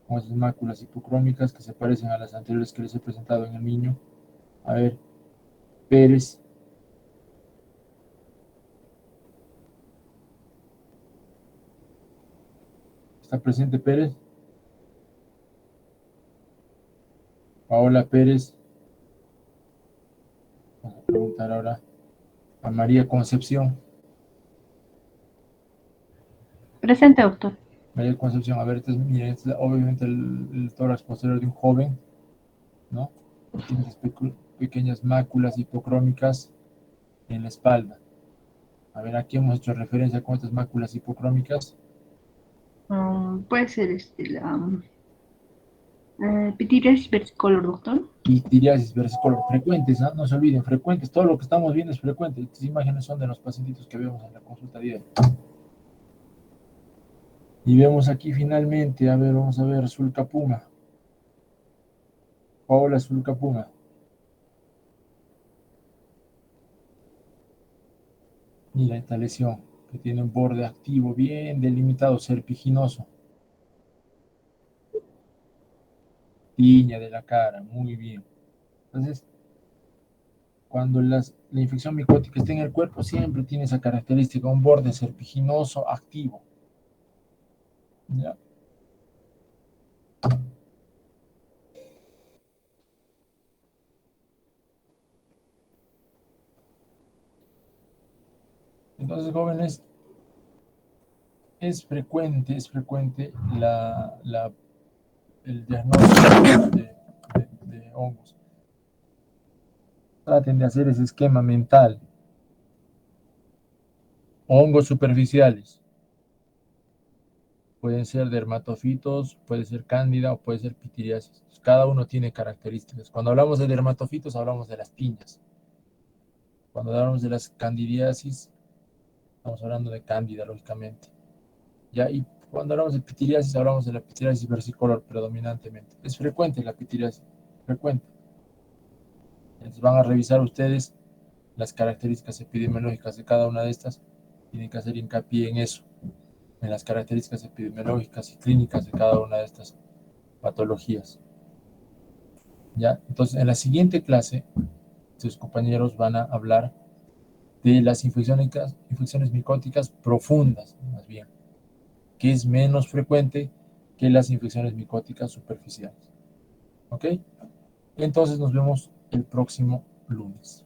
con esas máculas hipocrómicas que se parecen a las anteriores que les he presentado en el niño. A ver, Pérez. ¿Está presente Pérez? Paola Pérez. Vamos a preguntar ahora a María Concepción. Presente, doctor. María Concepción, a ver, miren, este es obviamente el tórax posterior de un joven, ¿no? Tiene pequeñas máculas hipocrómicas en la espalda. A ver, aquí hemos hecho referencia con estas máculas hipocrómicas. Puede ser la pitiriasis versicolor, doctor. Pitiriasis versicolor, frecuentes, ¿no? No se olviden, frecuentes. Todo lo que estamos viendo es frecuente. Estas imágenes son de los pacientitos que vemos en la consulta diaria. Y vemos aquí finalmente, a ver, vamos a ver, Sulcapuma. Paola Sulcapuma. Mira esta lesión, que tiene un borde activo bien delimitado, serpiginoso. Tiña de la cara, muy bien. Entonces, cuando la infección micótica está en el cuerpo, siempre tiene esa característica, un borde serpiginoso activo. ¿Ya? Entonces, jóvenes, es frecuente el diagnóstico de hongos. Traten de hacer ese esquema mental. Hongos superficiales. Pueden ser dermatofitos, puede ser cándida o puede ser pitiriasis. Cada uno tiene características. Cuando hablamos de dermatofitos, hablamos de las tiñas. Cuando hablamos de las candidiasis, estamos hablando de cándida, lógicamente. ¿Ya? Y cuando hablamos de pitiriasis, hablamos de la pitiriasis versicolor predominantemente. Es frecuente la pitiriasis, frecuente. Entonces van a revisar ustedes las características epidemiológicas de cada una de estas. Tienen que hacer hincapié en eso, en las características epidemiológicas y clínicas de cada una de estas patologías. ¿Ya? Entonces, en la siguiente clase, sus compañeros van a hablar de las infecciones micóticas profundas, más bien, que es menos frecuente que las infecciones micóticas superficiales. ¿Ok? Entonces nos vemos el próximo lunes.